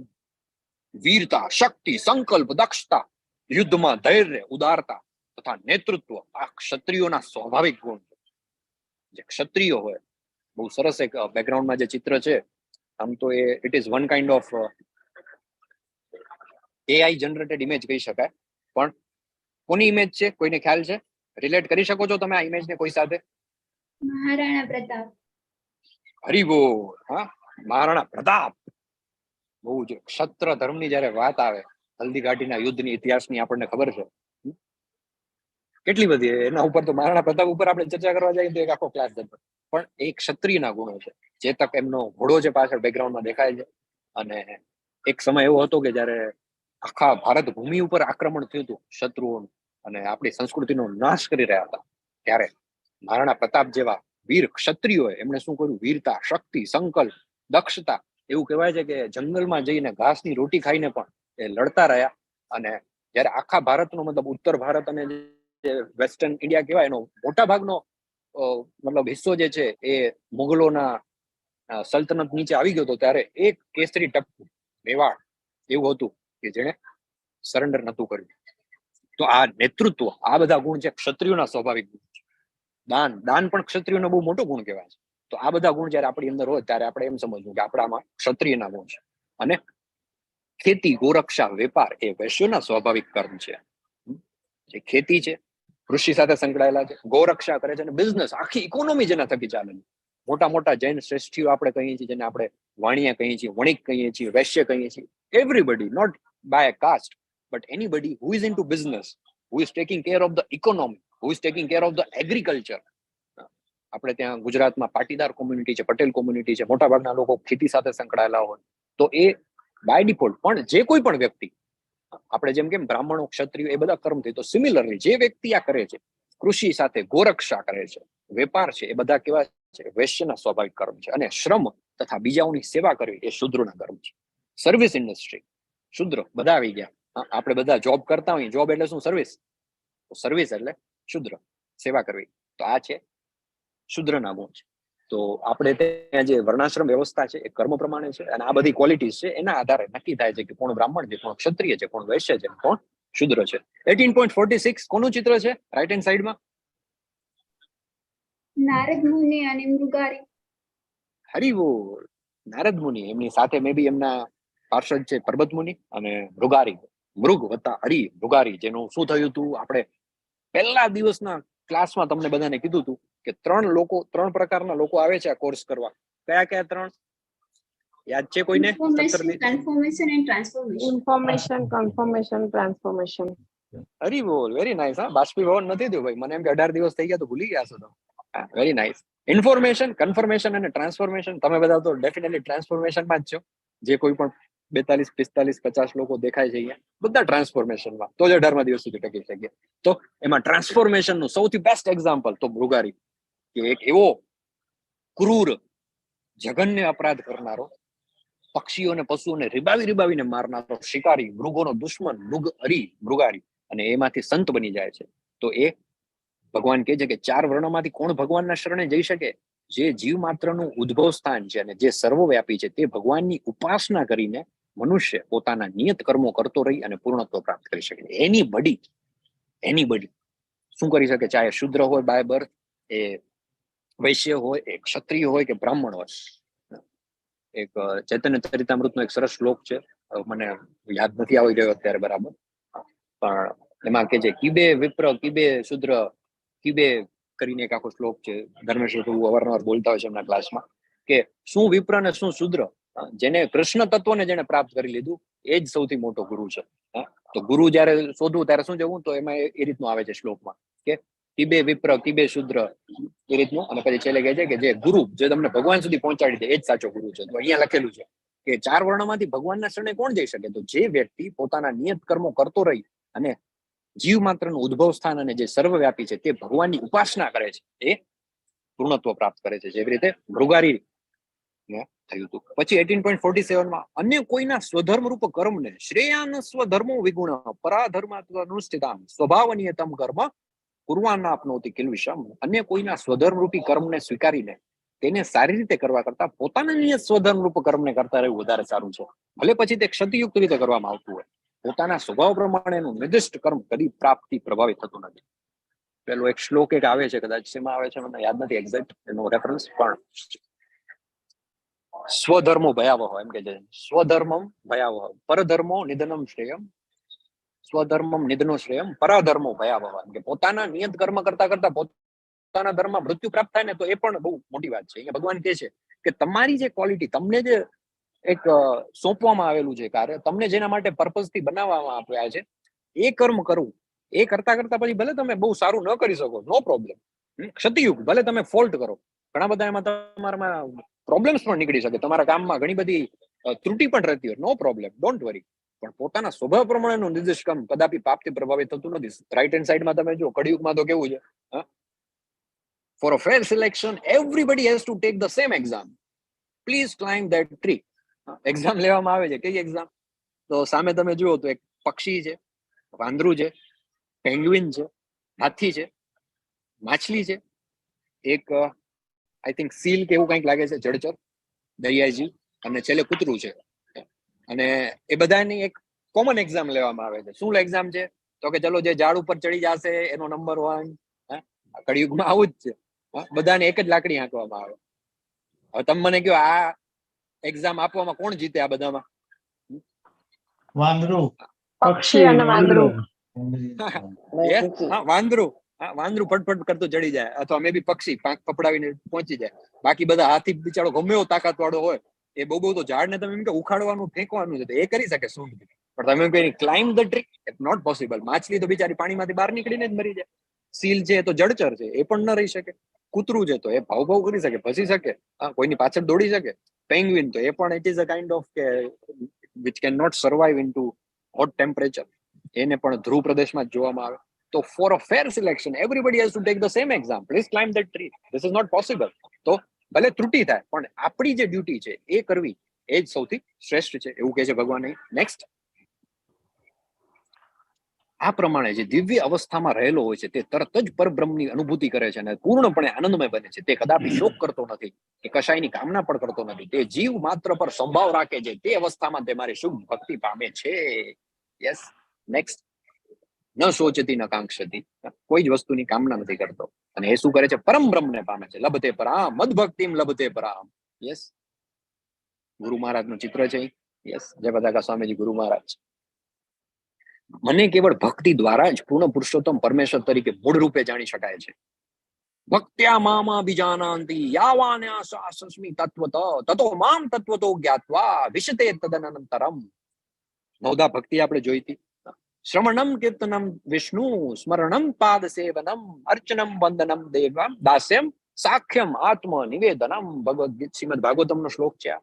વીરતા, શક્તિ, સંકલ્પ, દક્ષતા, યુદ્ધમાં ધૈર્ય, ઉદારતા તથા નેતૃત્વ, આ ક્ષત્રિયોના સ્વાભાવિક ગુણ. જે ક્ષત્રિયો હોય, બહુ સરસ એક બેકગ્રાઉન્ડમાં જે ચિત્ર છે, આમ તો it is one kind of AI generated image કહી શકાય, પણ કોની ઇમેજ છે? કોઈને ખ્યાલ છે? રિલેટ કરી શકો છો તમે આ ઇમેજને કોઈ સાથે? મહારાણા પ્રતાપ. હરિબોલ. હા, મહારાણા પ્રતાપ. બહુ જ ક્ષત્ર ધર્મની જયારે વાત આવે, હલ્દી ઘાટીના યુદ્ધની, ઇતિહાસની આપણને ખબર છે કેટલી બધી. એના ઉપર તો મહારાણા પ્રતાપ ઉપર આપણે ચર્ચા કરવા જઈએ તો એક આખો ક્લાસ જતો. પણ એ ક્ષત્રિયના ગુણો છે. જે તક એમનો ઘોડો છે પાછળ બેકગ્રાઉન્ડમાં દેખાય છે. અને એક સમય એવો હતો કે જયારે આખા ભારત ભૂમિ ઉપર આક્રમણ થયું હતું શત્રુઓ, અને આપણી સંસ્કૃતિનો નાશ કરી રહ્યા હતા, ત્યારે મહારાણા પ્રતાપ જેવા વીર ક્ષત્રિયોએ એમણે શું કર્યું? વીરતા, શક્તિ, સંકલ્પ, દક્ષતા. એવું કહેવાય છે કે જંગલમાં જઈને ઘાસની રોટી ખાઈને પણ એ લડતા રહ્યા. અને જયારે આખા ભારતનો મતલબ ઉત્તર ભારત અને વેસ્ટર્ન ઇન્ડિયા કહેવાય એનો મોટા ભાગનો મતલબ હિસ્સો જે છે એ મુગલોના સલ્તનત નીચે આવી ગયો હતો ત્યારે એક કેસરી ટપકું મેવાડ એવું હતું કે જેને સરેન્ડર નતું કર્યું. તો આ નેતૃત્વ, આ બધા ગુણ છે ક્ષત્રિયોના સ્વાભાવિક ગુણ છે. દાન પણ ક્ષત્રિયોનો બહુ મોટો ગુણ કહેવાય છે. તો આ બધા ગુણ જયારે આપણી અંદર હોય ત્યારે આપણે એમ સમજવું કે આપણામાં ક્ષત્રિયના ગુણ છે. અને ખેતી, ગોરક્ષા, વેપાર એ વૈશ્યોના સ્વાભાવિક કર્મ છે. જે ખેતી છે, કૃષિ સાથે સંકળાયેલા છે, ગોરક્ષા કરે છે, અને બિઝનેસ, આખી ઇકોનોમી જેના થકી ચાલે છે. મોટા મોટા જૈન શ્રેષ્ઠીઓ આપણે કહીએ છીએ, જેને આપણે વાણિયા કહીએ છીએ, વણિક કહીએ છીએ, વૈશ્ય કહીએ છીએ. Everybody, not by caste, but anybody who is into business, who is taking care of the economy, who is taking care of the agriculture. આપણે ત્યાં ગુજરાતમાં પાટીદાર કોમ્યુનિટી છે, પટેલ કોમ્યુનિટી છે, મોટા ભાગના લોકો ખેતી સાથે સંકળાયેલા હોય. તો એ બાય ડિફોલ્ટ પણ જે કોઈ પણ વ્યક્તિ, આપણે જેમ કેમ બ્રાહ્મણો, ક્ષત્રિયો એ બધા કર્મથી, તો સિમિલરલી જે વ્યક્તિ આ કરે છે, કૃષિ સાથે ગોરક્ષા કરે છે, વેપાર છે, એ બધા કેવા છે? વૈશ્યના સ્વાભાવિક કર્મ છે. અને શ્રમ તથા બીજાઓની સેવા કરવી એ શૂદ્રના કર્મ છે. સર્વિસ ઇન્ડસ્ટ્રી, શૂદ્ર બધા આવી ગયા. આપણે બધા જોબ કરતા હોઈએ, જોબ એટલે શું? સર્વિસ. સર્વિસ એટલે શૂદ્ર, સેવા કરવી. તો આ છે શૂદ્રના ગુણ છે. તો આપણે ત્યાં જે વર્ણાશ્રમ વ્યવસ્થા છે એ કર્મ પ્રમાણે છે, અને આ બધી ક્વોલિટીઝ છે એના આધારે નક્કી થાય છે કે કોણ બ્રાહ્મણ છે, કોણ ક્ષત્રિય છે, કોણ વૈશ્ય છે, કોણ શૂદ્ર છે. 18.46 કોનું ચિત્ર છે રાઈટ હેન્ડ સાઈડમાં? નારદ મુનિ અને મૃગારી. હરી બોલ. નારદ મુનિ, એમની સાથે મે બી એમના પાર્ષદ છે પર્વત મુનિ અને મૃગારી. મૃગ વત્તા હરી, મૃગારી, જેનું શું થયું હતું? આપણે પહેલા દિવસના ક્લાસમાં તમને બધાને કીધું હતું કે ત્રણ પ્રકારના લોકો આવે છે આ કોર્સ કરવા. કયા કયા ત્રણ યાદ છે કોઈને? Confirmation and transformation. Information, confirmation, transformation. Hari બોલ, વેરી નાઇસ. હા, બાષ્પીભવન નથી થયું ભાઈ, મને એમ કે 18 દિવસ થઈ ગયા તો ભૂલી ગયા છો તો. Very nice. ઇન્ફોર્મેશન, કન્ફર્મેશન અને ટ્રાન્સફોર્મેશન. તમે બધા તો ડેફિનેટલી ટ્રાન્સફોર્મેશનમાં જ છો. જે કોઈ પણ 42, 45, 50 લોકો દેખાય છે અહીંયા, બધા ટ્રાન્સફોર્મેશનમાં, તો જ 18મા દિવસ સુધી ટકી શકીએ. તો એમાં ટ્રાન્સફોર્મેશનનું સૌથી બેસ્ટ એક્ઝામ્પલ તો મૃગારી, કે એક એવો ક્રૂર, જઘન્ય અપરાધ કરનારો, પક્ષીઓને, પશુઓને રીબાવીને મારનારો શિકારી, મૃગોનો દુશ્મન, મૃગારી, અને એમાંથી સંત બની જાય છે. તો એ ભગવાન કહે છે કે 4 વર્ણોમાંથી કોણ ભગવાનના શરણે જઈ શકે? જે જીવ માત્રનું ઉદ્ભવ સ્થાન છે અને જે સર્વવ્યાપી છે, તે ભગવાનની ઉપાસના કરીને મનુષ્ય પોતાના નિયત કર્મો કરતો રહી અને પૂર્ણત્વ પ્રાપ્ત કરી શકે. એનીબડી શું કરી શકે? ચાહે શુદ્ર હોય બાય બર્થ, એ વૈશ્ય હોય, એ ક્ષત્રિય હોય કે બ્રાહ્મણ હોય. એક ચૈતન્ય ચરિતામૃતનો એક સરસ શ્લોક છે, મને યાદ નથી આવી રહ્યો અત્યારે બરાબર, પણ એમાં કે છે કીબે વિપ્ર, કીબે શુદ્ર, કીબે કરીને એક આખો શ્લોક છે. ધર્મેશ અવારનવાર બોલતા હોય છે એમના ક્લાસમાં, કે શું વિપ્ર ને શું શુદ્ર, જેને કૃષ્ણ તત્વને જેને પ્રાપ્ત કરી લીધું એ જ સૌથી મોટો ગુરુ છે. તો ગુરુ જયારે શોધવું ત્યારે શું જવું? તો એમાં એ રીતનું આવે છે શ્લોકમાં કે કીબે વિપ્ર, કીબે શુદ્ર, એ રીતનું. અને પછી છેલ્લે કહે છે કે જે ગુરુ, જે તમને ભગવાન સુધી પહોંચાડી દે, એ જ સાચો ગુરુ છે. તો અહીંયા લખેલું છે કે 4 વર્ણોમાંથી ભગવાનના શરણે કોણ જઈ શકે? તો જે વ્યક્તિ પોતાના નિયત કર્મો કરતો રહી અને જીવ માત્રનું ઉદ્ભવ સ્થાન અને જે સર્વવ્યાપી છે તે ભગવાનની ઉપાસના કરે છે, એ પૂર્ણત્વ પ્રાપ્ત કરે છે. જેવી રીતે મૃગારી ને થયું હતું. પછી 18.47માં અન્ય કોઈના સ્વધર્મ રૂપ કર્મને શ્રેયાન સ્વધર્મો વિગુણ પરાધર્માત્મનુષ્ઠિતામ સ્વભાવનિયતમ કર્મ પૂર્વાના આપનોતી કિલ્વિષમ. અન્ય કોઈના સ્વધર્મ રૂપી કર્મને સ્વીકારીને તેને સારી રીતે કરવા કરતા પોતાના નિયત સ્વધર્મ રૂપ કર્મને કરતા રહેવું વધારે સારું છે. ભલે પછી તે ક્ષતિયુક્ત રીતે કરવામાં આવતું હોય, પોતાના સ્વભાવ પ્રમાણેનું નિર્દિષ્ટ કર્મ કદી પ્રાપ્તિ પ્રભાવિત થતું નથી. પેલો એક શ્લોક એક આવે છે, કદાચ શેમાં આવે છે મને યાદ નથી એક્ઝેક્ટ એનો રેફરન્સ, પણ સ્વધર્મો ભયાવહ, એમ કે છે સ્વધર્મમ ભયાવહ પરધર્મો નિધનમ શ્રેયમ, સ્વધર્મમ નિધનો શ્રેયમ પરાધર્મો ભયાવહ. એમ કે પોતાના નિયત કર્મ કરતા પોતાના ધર્મમાં મૃત્યુ પ્રાપ્ત થાય ને તો એ પણ બહુ મોટી વાત છે. અહીંયા ભગવાન કહે છે કે તમારી જે ક્વોલિટી, તમને જે એક સોંપવામાં આવેલું છે કાર્ય, તમને જેના માટે પર્પઝથી બનાવવામાં આવ્યા છે, એ કર્મ કરવું. એ કરતા પછી ભલે તમે બહુ સારું ન કરી શકો, નો પ્રોબ્લેમ. ક્ષતિયુગ, ભલે તમે ફોલ્ટ કરો, ઘણા બધા એમાં તમારામાં પ્રોબ્લેમ્સ પણ નીકળી શકે, તમારા કામમાં ઘણી બધી ત્રુટિ પણ રહેતી હોય, નો પ્રોબ્લેમ, ડોન્ટ વરી. પણ પોતાના સ્વભાવ પ્રમાણેનું નિર્દિષ્ટ કામ કદાપી પાપથી પ્રભાવિત થતું નથી. રાઈટ હેન્ડ સાઈડમાં તમે જો, કળિયુગમાં તો કેવું છે, for a fair selection everybody has to take the same exam, please climb that tree. Exam લેવામાં આવે છે. કઈ એક્ઝામ? તો સામે તમે જુઓ તો એક પક્ષી છે, વાંદરું છે, પેંગ્વિન છે, હાથી છે, માછલી છે, એક આઈ થિંક સીલ કે એવું કંઈક લાગે છે, જળચર, દરિયાઈ, અને છેલ્લે કૂતરું છે. અને એ બધાની એક કોમન એક્ઝામ લેવામાં આવે છે. શું એક્ઝામ છે? તો કે ચલો જે ઝાડ ઉપર ચડી જશે એનો નંબર 1. કળિયુગમાં આવું જ છે. બધાને એક જ લાકડી આંકવામાં આવે. હવે તમે મને કહો આ એક્ઝામ આપવામાં કોણ જીતે આ બધામાં? વાંદરું, પક્ષી અને વાંદરું. વાંદરું. વાંદરું ફટફટ કરતું ચડી જાય, અથવા મે બી પક્ષી પાંખ પકડાવીને પહોંચી જાય. બાકી બધા હાથી બિચારો ગમે એવો તાકાત વાળો હોય, એ બહુ તો ઝાડને તમે એમ કે ઉખાડવાનું ફેંકવાનું છે, એ કરી શકે શું, પણ તમે એમ કહી climb the tree, it's not possible. માછલી તો બિચારી પાણીમાંથી બહાર નીકળીને જ મરી જાય. સીલ છે તો જળચર છે, એ પણ ન રહી શકે. કૂતરું છે તો એ ભાવ કરી શકે, ભસી શકે, કોઈની પાછળ દોડી શકે. પેંગ્વિન તો એ પણ it is a kind of કે which can not survive into hot temperature. એને પણ ધ્રુવ પ્રદેશમાં જ જોવામાં આવે. તો for a fair selection everybody has to take the same exam. Please climb that tree. This is not possible. તો ભલે ત્રુટી થાય, પણ આપણી જે ડ્યુટી છે એ કરવી એ જ સૌથી શ્રેષ્ઠ છે, એવું કહે છે ભગવાન. નેક્સ્ટ, આ પ્રમાણે જે દિવ્ય અવસ્થામાં રહેલો હોય છે તે તરત જ પરબ્રહ્મની અનુભૂતિ કરે છે અને પૂર્ણપણે આનંદમય બને છે. તે કદાપી શોક કરતો નથી, કે કશાયની કામના પણ કરતો નથી. તે જીવ માત્ર પર સંભાવ રાખે છે. તે અવસ્થામાં તે મારી શુભ ભક્તિ પામે છે. યસ. નેક્સ્ટ, ન શોચતી ન કાંક્ષતી. કોઈ જ વસ્તુની કામના નથી કરતો, અને એ શું કરે છે? પરમ બ્રહ્મને પામે છે. લભતે પરામ મદભક્તિમ લભતે પરામ. યસ. ગુરુ મહારાજનું ચિત્ર છે. યસ, જય પતાકા સ્વામીજી ગુરુ મહારાજ. મને કેવળ ભક્તિ દ્વારા જ પૂર્ણ પુરુષોત્તમ પરમેશ્વર તરીકે મૂળ રૂપે જાણી શકાય છે. ભક્ત્યા મામા બીજાનાંતિ યાવાન્યાસસ્મિ તત્વત તતો મામ તત્વતો જ્ઞાત્વા વિશતે તદનંતરમ. નવધા ભક્તિ આપણે જોઈતી. શ્રવણમ કીર્તનમ વિષ્ણુ સ્મરણમ પાદ સેવનમ અર્ચનમ વંદનમ દેવમ દાસ્યમ સાખ્યમ આત્મ નિવેદનમ. ભગવદ શ્રીમદ ભાગવતમનો શ્લોક છે.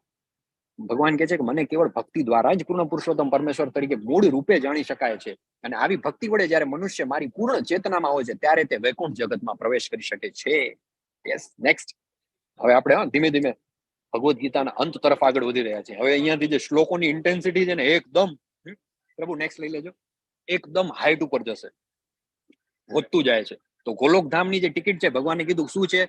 ભગવાન કહે છે કે મને કેવળ ભક્તિ દ્વારા જ પૂર્ણ પુરુષોત્તમ પરમેશ્વર તરીકે મૂળ રૂપે જાણી શકાય છે. અને આવી ભક્તિ વડે જયારે મનુષ્ય મારી પૂર્ણ ચેતનામાં હોય છે ત્યારે તે વૈકુંઠ જગતમાં પ્રવેશ કરી શકે છે. યસ. નેક્સ્ટ, હવે આપણે ધીમે ધીમે ભગવદ્ ગીતાના અંત તરફ આગળ વધી રહ્યા છે. હવે અહીંયાથી જે શ્લોકોની ઇન્ટેન્સિટી છે ને એકદમ, પ્રભુ નેક્સ્ટ લઈ લેજો, એકદમ હાઈટ ઉપર જશે, વધતું જાય છે. તો ગોલોકધામની જે ટિકિટ છે, ભગવાને કીધું શું છે?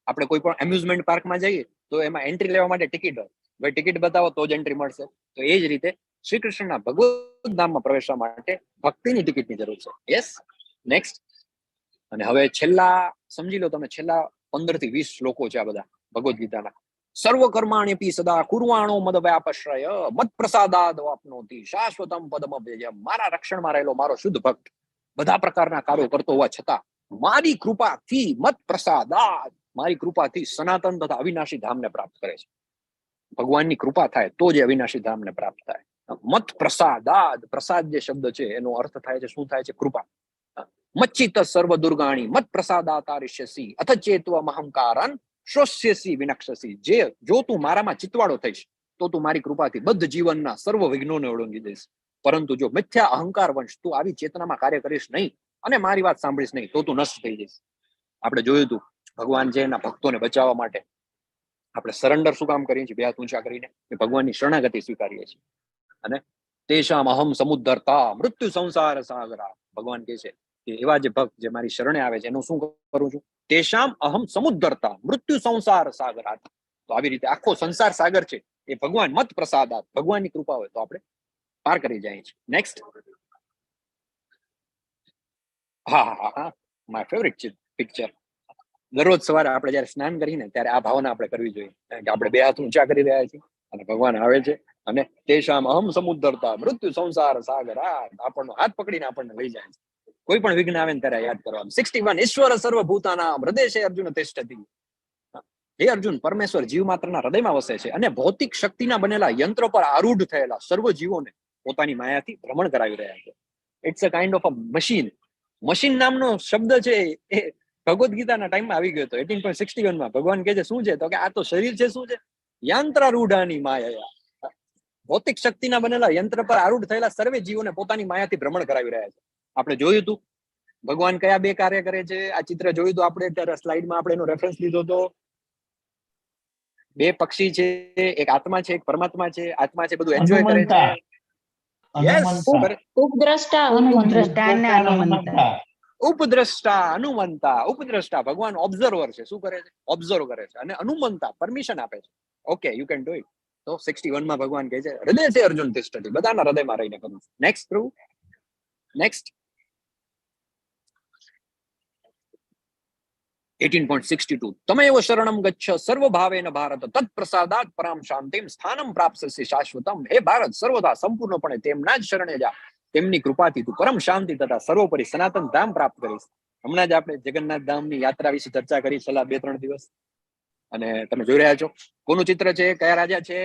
આપણે કોઈ પણ એમ્યુઝમેન્ટ પાર્કમાં જઈએ તો એમાં એન્ટ્રી લેવા માટે ટિકિટ હોય, ભાઈ ટિકિટ બતાવો તો જ એન્ટ્રી મળશે. તો એ જ રીતે શ્રી કૃષ્ણના ભગવદ ધામમાં પ્રવેશવા માટે ભક્તિની ટિકિટની જરૂર છે. યસ. નેક્સ્ટ, અને હવે છેલ્લા સમજી લો તમે, છેલ્લા 15 થી 20 શ્લોકો છે આ બધા ભગવદ ગીતાના. સર્વ કર્માણ્યપી સદા કુર્વાણો મદ વ્યાપશ્રય મત પ્રસાદાદ વાપનોતિ શાશ્વતમ પદમભ્યમ. મારા રક્ષણમાં રહેલો મારો શુદ્ધ ભક્ત બધા પ્રકારના કાર્યો કરતો હોવા છતાં મારી કૃપાથી મત પ્રસાદાદ, મારી કૃપાથી સનાતન તથા અવિનાશી ધામને પ્રાપ્ત કરે છે. ભગવાનની કૃપા થાય તો જ અવિનાશી ધામને પ્રાપ્ત થાય. મત પ્રસાદાદ, પ્રસાદ જે શબ્દ છે એનો અર્થ થાય છે, શું થાય છે? કૃપા. મચ્ચિત સર્વ દુર્ગાણી મત પ્રસાદાતારિષ્યસી અથ ચેત્વમ અહંકારન શ્રોષ્યસી વિનક્ષસી. જે જો તું મારામાં ચિતવાળો થઈશ તો તું મારી કૃપાથી બદ્ધ જીવનના સર્વ વિઘ્નોને ઓળંગી દઈશ. પરંતુ જો મિથ્યા અહંકાર વંશ તું આવી ચેતનામાં કાર્ય કરીશ નહીં અને મારી વાત સાંભળીશ નહીં તો તું નષ્ટ થઈ જઈશ. આપણે જોયું હતું ભગવાન છે એના ભક્તોને બચાવવા માટે આપણે સરેન્ડર શું કામ કરીએ છીએ? બે હાથ ઊંચા કરીને ભગવાનની શરણાગતિ સ્વીકારીએ છીએ. અને તેશામ અહમ સમુદ્ધરતા મૃત્યુ સંસાર સાગરા. ભગવાન કહે છે કે એવા જે ભક્ત જે મારી શરણે આવે છે એનું શું કરું છું? તેશામ અહમ સમુદ્ધરતા મૃત્યુ સંસાર સાગરા. તો આવી રીતે આખો સંસાર સાગર છે એ ભગવાન મત પ્રસાદાત, ભગવાનની કૃપા હોય તો આપણે પાર કરી જાય છે. નેક્સ્ટ, હા, માય ફેવરિટ પિક્ચર. દરરોજ સવારે આપણે જયારે સ્નાન કરીને ત્યારે આ ભાવના આપણે કરવી જોઈએ, કારણ કે આપણે બે હાથ ઊંચા કરી રહ્યા છીએ અને ભગવાન આવે છે અને તેશામ અહમ સમુદ્ધરતા મૃત્યુ સંસાર સાગર, આપણનો હાથ પકડીને આપણને લઈ જાય છે. કોઈ પણ વિઘ્ન આવે ને ત્યારે યાદ કરવાનું. 61 ઈશ્વર સર્વભૂતાનામ હૃદય અર્જુન તિષ્ઠતિ. હે અર્જુન, પરમેશ્વર જીવ માત્રના હૃદયમાં વસે છે અને ભૌતિક શક્તિના બનેલા યંત્ર પર આરૂઢ થયેલા સર્વ જીવોને પોતાની માયાથી ભ્રમણ કરાવી રહ્યા છે. It's a kind of a machine. Machine નામનો શબ્દ છે એ ભગવદ્ ગીતાના ટાઈમમાં આવી ગયો હતો 18.61 ભગવાન કહે છે શું છે? તો કે આ તો શરીર છે. શું છે? યંત્રારૂઢાની માયા. ભૌતિક શક્તિના બનેલા યંત્ર પર આરૂઢ થયેલા સર્વે જીવોને પોતાની માયાથી ભ્રમણ કરાવી રહ્યા છે. આપણે જોયું હતું ભગવાન કયા બે કાર્ય કરે છે. આ ચિત્ર જોયું હતું આપણે, ત્યારે સ્લાઇડમાં આપણે એનો રેફરન્સ લીધો હતો. બે પક્ષી છે, એક આત્મા છે, એક પરમાત્મા છે. આત્મા છે બધું એન્જોય કરે છે. યસ, ઉપદ્રષ્ટા અને હનુમંતા. ઉપદ્રષ્ટા અનુમંતા. ઉપદ્રષ્ટા ભગવાન ઓબ્ઝર્વર છે. શું કરે છે? ઓબ્ઝર્વ કરે છે. અને અનુમંતા પરમિશન આપે છે. Okay, you can do it. તો 61 માં ભગવાન કહે છે હૃદય છે અર્જુન તિષ્ઠતિ, બધાના હૃદયમાં રહીને કરું. નેક્સ્ટ પ્રભુ, નેક્સ્ટ 18.62 તમેવ શરણમ ગચ્છ સર્વભાવેન ભારત તત્પ્રસાદાત પરામ શાંતિમ સ્થાનમ પ્રાપ્સ્યસि શાશ્વતમ. હે ભારત, સર્વદા સંપૂર્ણપણે તેમના જ શરણે જા, તેમની કૃપાથી તું પરમ શાંતિ તથા સર્વોપરી સનાતન ધામ પ્રાપ્ત કરીશ. હમણાં જ આપણે જગન્નાથ ધામની યાત્રા વિશે ચર્ચા કરી છેલ્લા 2-3 દિવસ, અને તમે જોઈ રહ્યા છો કોનું ચિત્ર છે, કયા રાજા છે?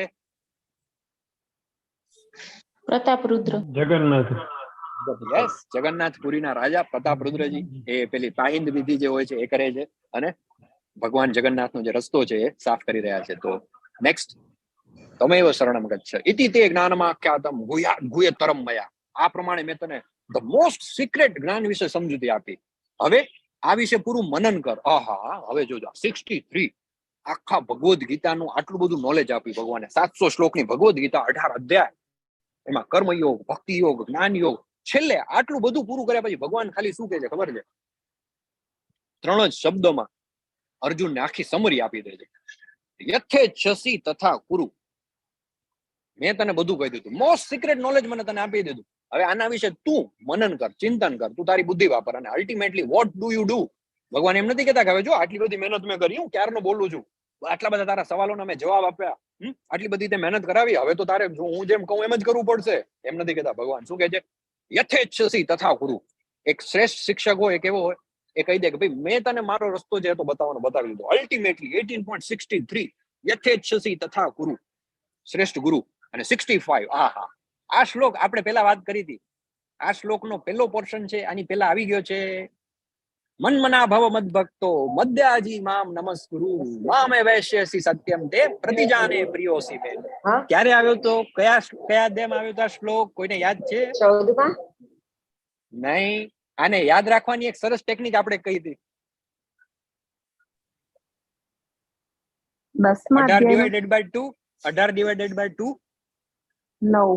પ્રતાપરુદ્ર. જગન્નાથ. યસ, જગન્નાથપુરીના રાજા પ્રતાપરુદ્રજી એ પેલી તાહિંદ વિધિ જે હોય છે એ કરે છે, અને ભગવાન જગન્નાથનો જે રસ્તો છે એ સાફ કરી રહ્યા છે. તો નેક્સ્ટ તમેવ શરણમ ગચ્છ ઇતિ તે જ્ઞાનમાખ્યાતમ ગુહ્યતરમ મયા. આ પ્રમાણે મેં તને ધ મોસ્ટ સિક્રેટ જ્ઞાન વિશે સમજૂતી આપી. હવે આ વિશે પૂરું મનન કર. આહા, હવે જોજો 63 આખા ભગવદ્ ગીતાનું આટલું બધું નોલેજ આપ્યું ભગવાને. 700 શ્લોકની ભગવદ્ ગીતા, 18 અધ્યાય, એમાં કર્મયોગ, ભક્તિ યોગ, જ્ઞાન યોગ. છેલ્લે આટલું બધું પૂરું કર્યા પછી ભગવાન ખાલી શું કહે છે ખબર છે? 3 જ શબ્દોમાં અર્જુનને આખી સમરી આપી દે છે. યથેચ્છસી તથા કુરુ. મેં તને બધું કહી દીધું, મોસ્ટ સિક્રેટ નોલેજ મને તને આપી દીધું. હવે આના વિશે તું મનન કર, ચિંતન કર, તું તારી બુદ્ધિ વાપર, અને ultimately what do you do? ભગવાન એમ નથી કહેતા કે હવે જો આટલી બધી મહેનત મેં કરી, હું ક્યારનો બોલું છું, આટલા બધા તારા સવાલોના મેં જવાબ આપ્યા, આટલી બધી તે મહેનત કરાવી, હવે તો તારે હું જેમ કહું એમ જ કરવું પડશે. એમ નથી કહેતા ભગવાન. શું કહે છે? યથેચ્છસી તથા કુરુ. એક શ્રેષ્ઠ શિક્ષક હોય, કેવો હોય? એ કહી દે કે ભાઈ મેં તને મારો રસ્તો જે હતો બતાવવાનો બતાવી દીધો. અલ્ટિમેટલી 18.63 યથેચ્છસી તથા કુરુ, શ્રેષ્ઠ ગુરુ. અને 65, આહા, આ શ્લોક આપણે પહેલા વાત કરી હતી. આ શ્લોકનો પહેલો પોર્શન છે, આની પહેલા આવી ગયો છે. મન્મના ભવ મદ્ભક્તો મદ્યાજી મામ નમસ્કુરુ મામે વૈશ્યસી સત્યમ તે પ્રતિજાને પ્રિયોસી મે. ક્યારે આવ્યો તો? કયા અધ્યાયમાં આવ્યો તો આ શ્લોક? કોઈને યાદ છે? 14માં. નહીં. આને યાદ રાખવાની એક સરસ ટેકનિક આપણે કહી હતી. 10માં 18 અધ્યાયનો ડિવાઇડેડ બાય 2. 18 divided by 2 9.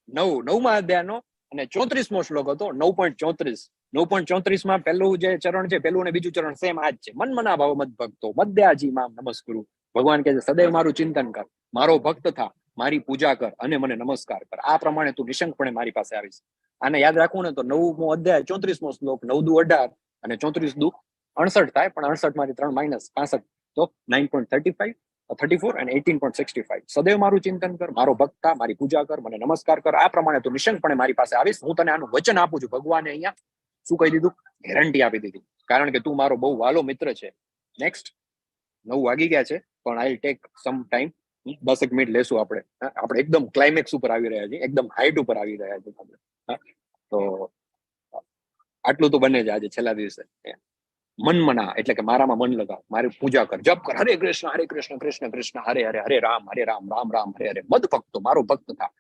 9માં અધ્યાયનો, અને 34મો શ્લોક હતો. 9.34. 9.34 માં પહેલું જે ચરણ છે, પહેલું અને બીજું ચરણ સેમ આ જ છે. મન્મના ભાવ મદ ભક્તો મદ્યાજી મામ નમસ્કુરુ. ભગવાન કહે છે સદૈવ મારું ચિંતન કર, મારો ભક્ત થા, મારી પૂજા કર અને મને નમસ્કાર કર. આ પ્રમાણે તું નિશંકપણે મારી પાસે આવીશ. આને યાદ રાખવું ને તો 9મો અધ્યાય 34મો શ્લોક, 9 દુ 18 અને 34 દુ 68 થાય, પણ 68 માંથી 3 માઇનસ 65, તો 9.35, 34 અને 18.65. સદૈવ મારું ચિંતન કર, મારો ભક્ત થા, મારી પૂજા કર, મને નમસ્કાર કર. આ પ્રમાણે તું નિશંકપણે મારી પાસે આવીશ. હું તને આનું વચન આપું છું. ભગવાને અહીંયા શું કહી દીધું? ગેરંટી આપી દીધી, કારણ કે તું મારો બહુ વાલો મિત્ર છે. નેક્સ્ટ 9 વાગી ગયા છે, પણ I take some time. 10 minute લેશું આપણે. આપણે એકદમ ક્લાઇમેક્સ ઉપર આવી રહ્યા છીએ, એકદમ હાઈટ ઉપર આવી રહ્યા છીએ આપણે. તો આટલું તો બને છે આજે છેલ્લા દિવસે. મનમના એટલે કે મારામાં મન લગાવ, મારી પૂજા કર, જપ કર. હરે કૃષ્ણ કૃષ્ણ કૃષ્ણ હરે હરે, હરે રામ રામ રામ હરે હરે. મદ ભક્તો, મારો ભક્ત થા.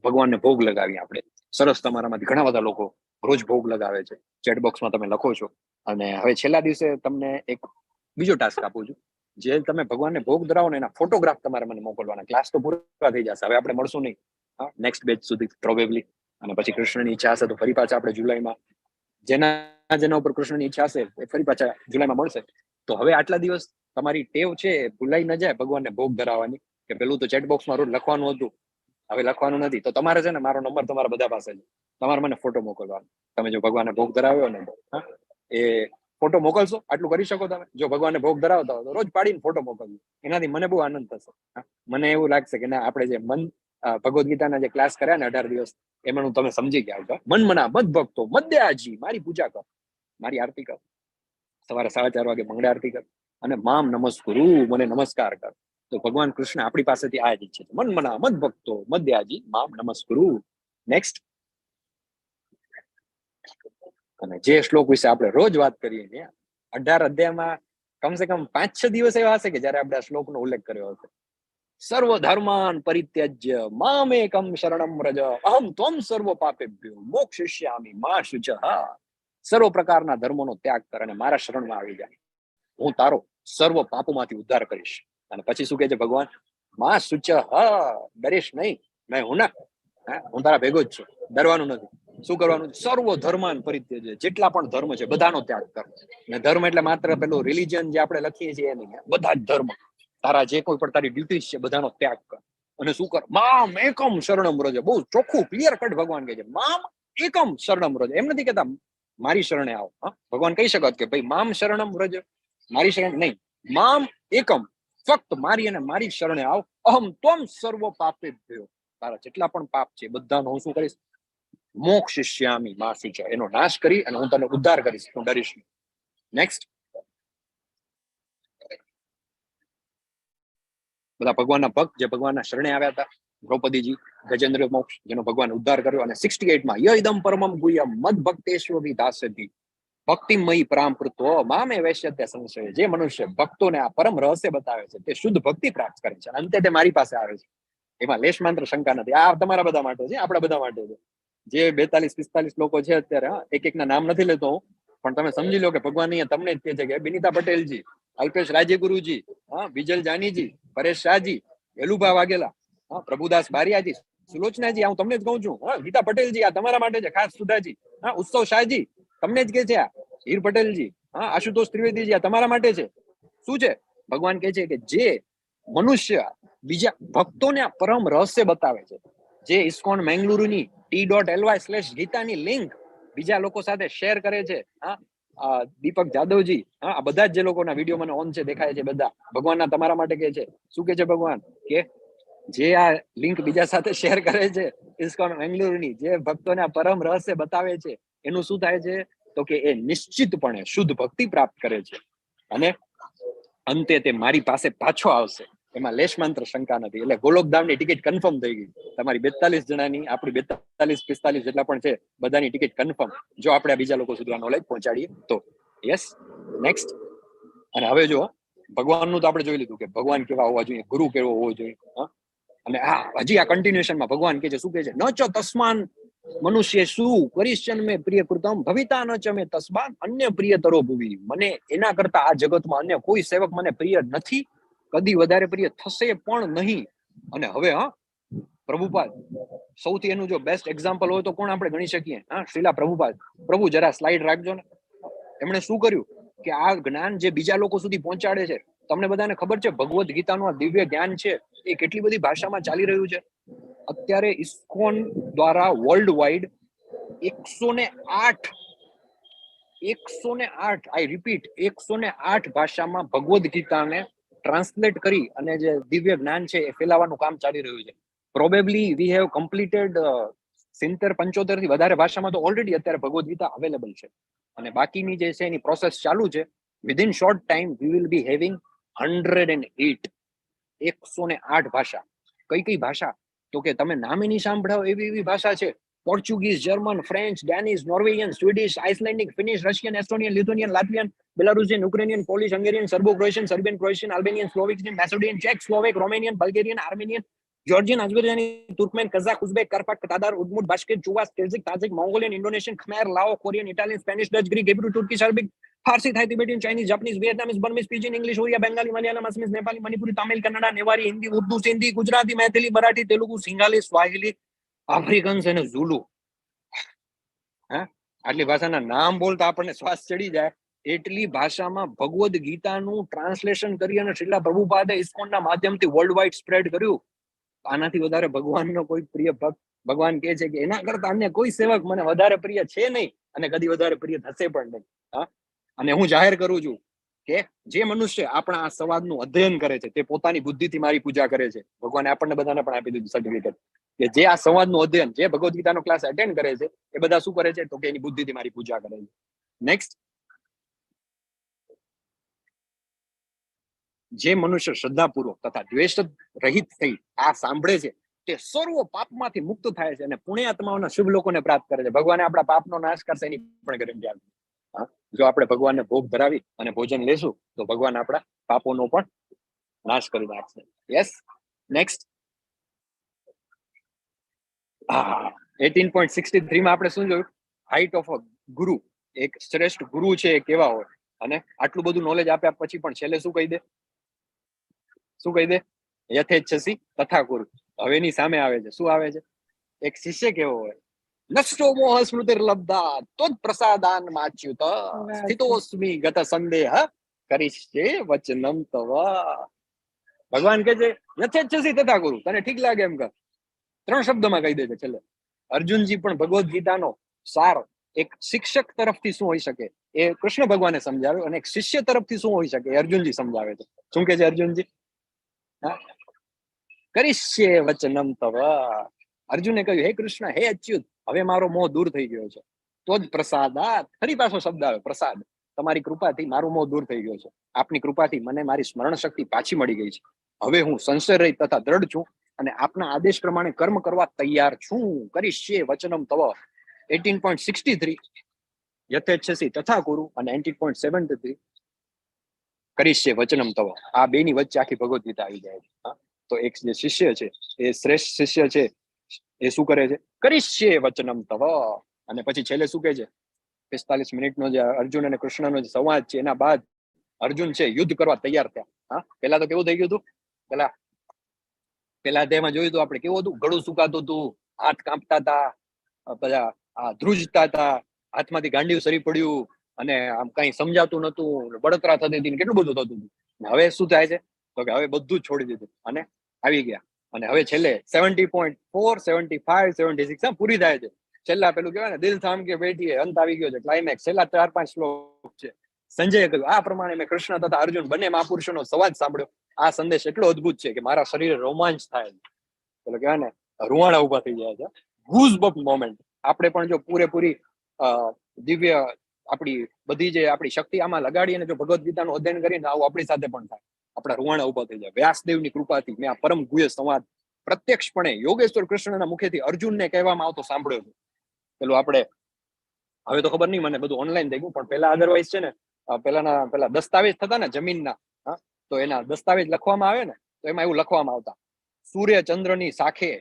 ભગવાનને ભોગ લગાવી આપણે. સરસ, તમારામાંથી ઘણા બધા લોકો રોજ ભોગ લગાવે છે. ચેટ બોક્સમાં તમે લખો છો. અને હવે છેલ્લા દિવસે તમને એક બીજો ટાસ્ક આપું છું. જે તમે ભગવાનને ભોગ ધરાવો ને એના ફોટોગ્રાફ તમારે મને મોકલવાના. ક્લાસ તો પૂરા થઈ જશે, હવે આપણે મળશું નહીં નેક્સ્ટ બેચ સુધી પ્રોબેબલી. અને પછી કૃષ્ણની ઈચ્છા હશે તો ફરી પાછા આપણે જુલાઈમાં, જેના ઉપર કૃષ્ણની ઈચ્છા હશે એ ફરી પાછા જુલાઈમાં મળશે. તો હવે આટલા દિવસ તમારી ટેવ છે ભૂલાઈ ન જાય ભગવાનને ભોગ ધરાવવાની, કે પેલું તો ચેટ બોક્સમાં રોજ લખવાનું હતું, હવે લખવાનું નથી. તો તમારે છે ને, મારો નંબર તમારા બધા પાસે છે, તમારે મને ફોટો મોકલવાનો. તમે જો ભગવાનને ભોગ ધરાવ્યો ને એ ફોટો મોકલશો, આટલું કરી શકો તમે. જો ભગવાનને ભોગ ધરાવતા હોય તો રોજ પાડીને ફોટો મોકલજો. એનાથી મને બહુ આનંદ થશે. મને એવું લાગશે કે ના, આપણે જે ભગવદ્ ગીતાના જે ક્લાસ કર્યા ને 18 દિવસ, એમાં તમે સમજી ગયા છો. મન્મના મદ ભક્તો મદ્યાજી, મારી પૂજા કર, મારી આરતી કર. સવારે 4:30 વાગે મંગળા આરતી કર, અને મામ નમસ્કુરુ, મને નમસ્કાર કર. તો ભગવાન કૃષ્ણ આપણી પાસેથી આ જ ઈચ્છે છે. મન્મના મદ ભક્તો મદ્યાજી મામ નમસ્કુરુ. નેક્સ્ટ. અને જે શ્લોક વિશે આપણે રોજ વાત કરીએ છીએ, 18 અધ્યાયમાં કમસે કમ 5-6 દિવસ એવા હશે કે જયારે આપણે આ શ્લોકનો ઉલ્લેખ કર્યો હશે. સર્વ ધર્માન પરિત્યજ્ય મામેકમ શરણમ વ્રજ અહમ ત્વમ સર્વ પાપેભ્યો મોક્ષયિષ્યામિ મા શુચઃ. સર્વ પ્રકારના ધર્મોનો ત્યાગ કર અને મારા શરણમાં આવી જાય, હું તારો સર્વ પાપોમાંથી ઉદ્ધાર કરીશ. અને પછી શું કહે છે ભગવાન? મા શુચઃ, ડરીશ નહીં, મેં હું ના, હું તારા ભેગો જ છું, ડરવાનું નથી. શું કરવાનું? સર્વ ધર્માન પરિત્યજ્ય, જેટલા પણ ધર્મ છે બધાનો ત્યાગ કર. અને ધર્મ એટલે માત્ર પેલું રિલિજન જે આપણે લખીએ છીએ એ નહીં, બધા જ ધર્મ, તારા જે કોઈ પણ તારી ડ્યુટીઝ છે બધાનો ત્યાગ કર. અને શું કર? મામ એકમ શરણમ વ્રજ. બહુ ચોખ્ખું ક્લિયર કટ ભગવાન કહે છે, મામ એકમ શરણમ વ્રજ. એમ નથી કહેતા મારી શરણે આવો. ભગવાન કહી શકત કે ભાઈ મામ શરણમ વ્રજ, મારી શરણ નહીં, મામ એકમ, ફક્ત મારી અને મારી શરણે આવ. અહમ ત્વમ સર્વ પાપેભ્યો, તારા જેટલા પણ પાપ છે બધાનો હું શું કરીશ? મોક્ષિષ્યામિ મા શુચ, એનો નાશ કરી અને હું તને ઉદ્ધાર કરીશ, હું ડરીશ નહીં. નેક્સ્ટ, બધા ભગવાનના ભક્ત જે ભગવાનના શરણે આવ્યા હતા, દ્રૌપદીજી, ગજેન્દ્ર મોક્ષ જેનો ભગવાન ઉદ્ધાર કર્યો. અને 68 માં યદમ પરમમ ગુહ્યમ મદ ભક્તેશ્વરી દાસતી ભક્તિમયી પ્રામૃતો મામે વૈશ્યત્ય સંશય. જે મનુષ્ય ભક્તોને આ પરમ રહસ્ય બતાવે છે તે શુદ્ધ ભક્તિ પ્રાપ્ત કરે છે, અંતે તે મારી પાસે આવે છે. એમાં લેશ માત્ર શંકા નથી. આ તમારા બધા માટે છે, આપણા બધા માટે છે. જે 42-45 લોકો છે અત્યારે, એક એકના નામ નથી લેતો હું, પણ તમે સમજી લો કે ભગવાન અહીંયા તમને જ કહે છે કે બિનિતા પટેલજી, અલ્પેશ રાજ્યગુરુજી, વિજલ જાનીજી, પરેશ શાહજી, વેલુભા વાઘેલા, પ્રભુદાસ બારિયાજી, સુલોચનાજી, હું તમને જ કહું છું. ગીતા પટેલજી, આ તમારા માટે છે ખાસ. સુધાજી, ઉત્સવ શાહજી, તમને જ કે છે. આ હીર પટેલજી, આશુતોષ ત્રિવેદીજી, આ તમારા માટે છે. શું છે? ભગવાન કહે છે કે જે મનુષ્ય બીજા ભક્તોને આ પરમ રહસ્ય બતાવે છે, જે ઇસ્કોન મેંગલુરુની t.ly/ગીતાની લિંક બીજા લોકો સાથે શેર કરે છે, દીપક જાદવજી, આ બધા જ જે લોકોના વિડીયો મને ઓન છે દેખાય છે, બધા ભગવાનના તમારા માટે કે છે. શું કે છે ભગવાન? કે જે આ લિંક બીજા સાથે શેર કરે છે ઇસ્કોન મેંગલુરુની, જે ભક્તોને આ પરમ રહસ્ય બતાવે છે, એનું શું થાય છે? તો કે એ નિશ્ચિતપણે શુદ્ધ ભક્તિ પ્રાપ્ત કરે છે અને અંતે તે મારી પાસે પાછો આવશે. એમાં લેશ માત્ર શંકા નથી. એટલે ગોલોકધામની ટિકિટ કન્ફર્મ થઈ ગઈ. તમારી 42 જણાની, આપણી 42-45 જેટલા પણ છે, બધાની ટિકિટ કન્ફર્મ, જો આપણે બીજા લોકો સુધી નોલેજ પહોંચાડીએ તો. Yes, next. અને હવે જો ભગવાનનું તો આપણે જોઈ લીધું કે ભગવાન કેવા હોવા જોઈએ, ગુરુ કેવો હોવો જોઈએ. અને હજી આ કન્ટિન્યુએશનમાં ભગવાન કે છે, શું કે છે? ન ચ તસ્માન મનુષ્ય શું પરિશ્ચન મેં પ્રિય કૃતમ ભવિતા ન ચ મેં તસ્માન અન્ય પ્રિયતરો ભુવી. મને એના કરતા આ જગતમાં અન્ય કોઈ સેવક મને પ્રિય નથી, કદી વધારે પ્રિય થશે પણ નહીં. અને હવે પ્રભુપાદ સૌથી એનું જો બેસ્ટ એક્ઝામ્પલ હોય તો કોણ આપણે ગણી શકીએ? શ્રીલા પ્રભુપાદ. પ્રભુ જરા સ્લાઇડ રાખજો ને. એમણે શું કર્યું કે આ જ્ઞાન જે બીજા લોકો સુધી પહોંચાડે છે, તમને બધાને ખબર છે ભગવદ્ ગીતાનું આ દિવ્ય જ્ઞાન છે એ કેટલી બધી ભાષામાં ચાલી રહ્યું છે. અત્યારે ઇસ્કોન દ્વારા વર્લ્ડ વાઇડ 108 આઈ રિપીટ 108 ભાષામાં ભગવદ્ ગીતાને ટ્રાન્સલેટ કરી અને જે દિવ્ય જ્ઞાન છે એ ફેલાવવાનું કામ ચાલી રહ્યું છે. પ્રોબેબલી વી હેવ કમ્પ્લીટેડ 70-75 થી વધારે ભાષામાં તો ઓલરેડી અત્યારે ભગવદ્ ગીતા અવેલેબલ છે, અને બાકીની જે છે એની પ્રોસેસ ચાલુ છે. Within short time we will be having 108 ભાષા. કઈ કઈ ભાષા? તો કે તમે નામે નહીં સાંભળાવો એવી ભાષા છે. Portuguese, German, French, Danish, Norwegian, Swedish, Icelandic, Finnish, Russian, Estonian, Lithuanian, Latvian, Belarusian, Ukrainian, Polish, Hungarian, Serbo Croatian, Serbian, Croatian, Albanian, Slovakian, Macedonian, ચેક, Slovak, Romanian, Bulgarian, Armenian, Georgian, Azerbaijani, Turkmen, Kazakh, Uzbek, કર્પાક, Tatar, ઉર્મુદ, Bashkir, Chuvash, Kyrgyz, Tajik, Mongolian, Indonesian, Khmer, Lao, Korean, Italian, Spanish, Dutch, Greek, Hebrew, Turkish, Arabic, Farsi, Thai, Tibetan, Chinese, Japanese, Vietnamese, Burmese, Pidgin, English, Oriya, Bengali, Malayalam, Assamese, Nepali, Manipuri, Tamil, Kannada, નેવારી, Hindi, Urdu, Sindhi, Gujarati, Maithili, Marathi, Telugu, સિંગાલી, Swahili, આફ્રિકન્સ અને ઝુલુ. આટલી ભાષાના નામ બોલતા આપણને શ્વાસ ચડી જાય. એટલી ભાષામાં ભગવદ્ ગીતાનું ટ્રાન્સલેશન કરી અને શ્રીલા પ્રભુપાદે ઇસ્કોનના માધ્યમથી વર્લ્ડ વાઇડ સ્પ્રેડ કર્યું. આનાથી વધારે ભગવાનનો કોઈ પ્રિય ભક્ત, ભગવાન કહે છે કે એના કરતા અન્ય કોઈ સેવક મને વધારે પ્રિય છે નહીં અને કદી વધારે પ્રિય થશે પણ નહીં. અને હું જાહેર કરું છું કે જે મનુષ્ય આપણા આ સંવાદનું અધ્યયન કરે છે તે પોતાની બુદ્ધિથી મારી પૂજા કરે છે. ભગવાને આપણને બધાને પણ આપી દીધું સર્ટિફિકેટ કે જે આ સંવાદનું અધ્યયન, જે ભગવદ્ ગીતાનો ક્લાસ અટેન્ડ કરે છે એ બધા શું કરે છે? તો કે એની બુદ્ધિથી મારી પૂજા કરે છે. નેક્સ્ટ, જે મનુષ્ય શ્રદ્ધાપૂર્વક તથા દ્વેષ રહિત થઈ આ સાંભળે છે તે સર્વ પાપમાંથી મુક્ત થાય છે અને પુણ્યાત્માઓના શુભ લોકોને પ્રાપ્ત કરે છે. ભગવાને આપણા પાપનો નાશ કરશે એની પણ ગેરંટી આપી. જો આપણે ભગવાનને ભોગ ધરાવી અને ભોજન લેશું તો ભગવાન આપણા પાપોનો પણ નાશ કરી નાખશે. Yes, next. 18.63 માં આપણે શું જોયું? હાઈટ ઓફ અ ગુરુ. એક શ્રેષ્ઠ ગુરુ છે એ કેવા હોય, અને આટલું બધું નોલેજ આપ્યા પછી પણ છેલ્લે શું કહી દે? શું કહી દે? યથેચ્છસી તથા ગુરુ. હવે એની સામે આવે છે શું આવે છે? એક શિષ્ય કેવો હોય? નષ્ટો મોહ સ્મૃતિર્લબ્ધા તોદ પ્રસાદાન માચ્યુત સ્થિતોસ્મિ ગત સંદેહ કરીશ્ચે વચનમ તવ. ભગવાન કે છે યથેચ્છસી તથા ગુરુ, તને ઠીક લાગે એમ કર. 3 શબ્દોમાં કહી દે છે છેલ્લે. અર્જુનજી પણ ભગવદ્ ગીતાનો સાર એક શિક્ષક તરફથી શું હોઈ શકે એ કૃષ્ણ ભગવાને સમજાવ્યું, અને એક શિષ્ય તરફથી શું હોઈ શકે એ અર્જુનજી સમજાવે છે. શું કે છે અર્જુનજી? કરીશ્યે વચનમ તવ. અર્જુને કહ્યું, હે કૃષ્ણ, હે અચ્યુત, હવે મારો મોહ દૂર થઈ ગયો છે. તો જ પ્રસાદાત, ફરી પાછો શબ્દ આવે પ્રસાદ. તમારી કૃપાથી મારો મોહ દૂર થઈ ગયો છે. આપની કૃપાથી મને મારી સ્મરણ શક્તિ પાછી મળી ગઈ છે. હવે હું સંશય રહિત તથા દ્રઢ છું, અને આપના આદેશ પ્રમાણે કર્મ કરવા તૈયાર છું. કરીશ્યે વચનમ તવ. 18.63 યથેચ્છસી તથા કુરુ, અને 19.73 કરીશ્યે વચનમ તવ. આ બેની વચ્ચે આખી ભગવદ્ ગીતા આવી જાય છે. તો એક જે શિષ્ય છે, એ શ્રેષ્ઠ શિષ્ય છે, એ શું કરે છે? કરીશ્યે વચનમ તવ. અને પછી છેલ્લે શું કહે છે? 45 મિનિટનો જે અર્જુન અને કૃષ્ણનો જે સંવાદ છે, એના બાદ અર્જુન છે યુદ્ધ કરવા તૈયાર થયા. પેલા તો કેવું થઈ ગયું હતું? પેલા તેમાં જોયું હતું આપણે, કેવું હતું? ગળું સુકાતું હતું, હાથ કાંપતા હતા, બધા ધ્રુજતા હતા, હાથમાંથી ગાંડિયું સરી પડ્યું, અને આમ કઈ સમજાતું નતું, બળતરા થતી હતી, કેટલું બધું થતું હતું. હવે શું થાય છે? તો કે હવે બધું જ છોડી દીધું અને આવી ગયા. અને હવે છેલ્લે 70.4, 75, 76 પૂરી થાય છે. છેલ્લા પેલું કહેવાય ને, દિલ થામ કે બેઠીએ, અંત આવી ગયો છે, ક્લાઇમેક્સ. છેલ્લા 4-5 શ્લોક છે. સંજયે કહ્યું, આ પ્રમાણે મેં કૃષ્ણ તથા અર્જુન બંને મહાપુરુષોનો સંવાદ સાંભળ્યો. આ સંદેશ એટલો અદ્ભુત છે કે મારા શરીરે રોમાંચ થાય છે. પેલું કહેવાય ને, રૂવાણા ઉભા થઈ જાય છે. ગૂઝબમ્પ મોમેન્ટ. આપણે પણ જો પૂરેપૂરી દિવ્ય આપણી બધી જે આપણી શક્તિ આમાં લગાડી અને જો ભગવદ્ ગીતાનું અધ્યયન કરીને આવું આપણી સાથે પણ થાય. આપણા રૂવાણા ઉભા થઈ જાય. વ્યાસદેવની કૃપાથી મેં આ પરમ ગુહ્ય સંવાદ પ્રત્યક્ષપણે યોગેશ્વર કૃષ્ણના મુખેથી અર્જુનને કહેવામાં આવતો સાંભળ્યો છે. પેલું આપણે હવે તો ખબર નહીં, મને બધું ઓનલાઈન થઈ ગયું, પણ પેલા અધરવાઇઝ છે ને, પેલા દસ્તાવેજ થતા ને જમીનના, તો એના દસ્તાવેજ લખવામાં આવે ને, તો એમાં એવું લખવામાં આવતા, સૂર્ય ચંદ્રની સાખે.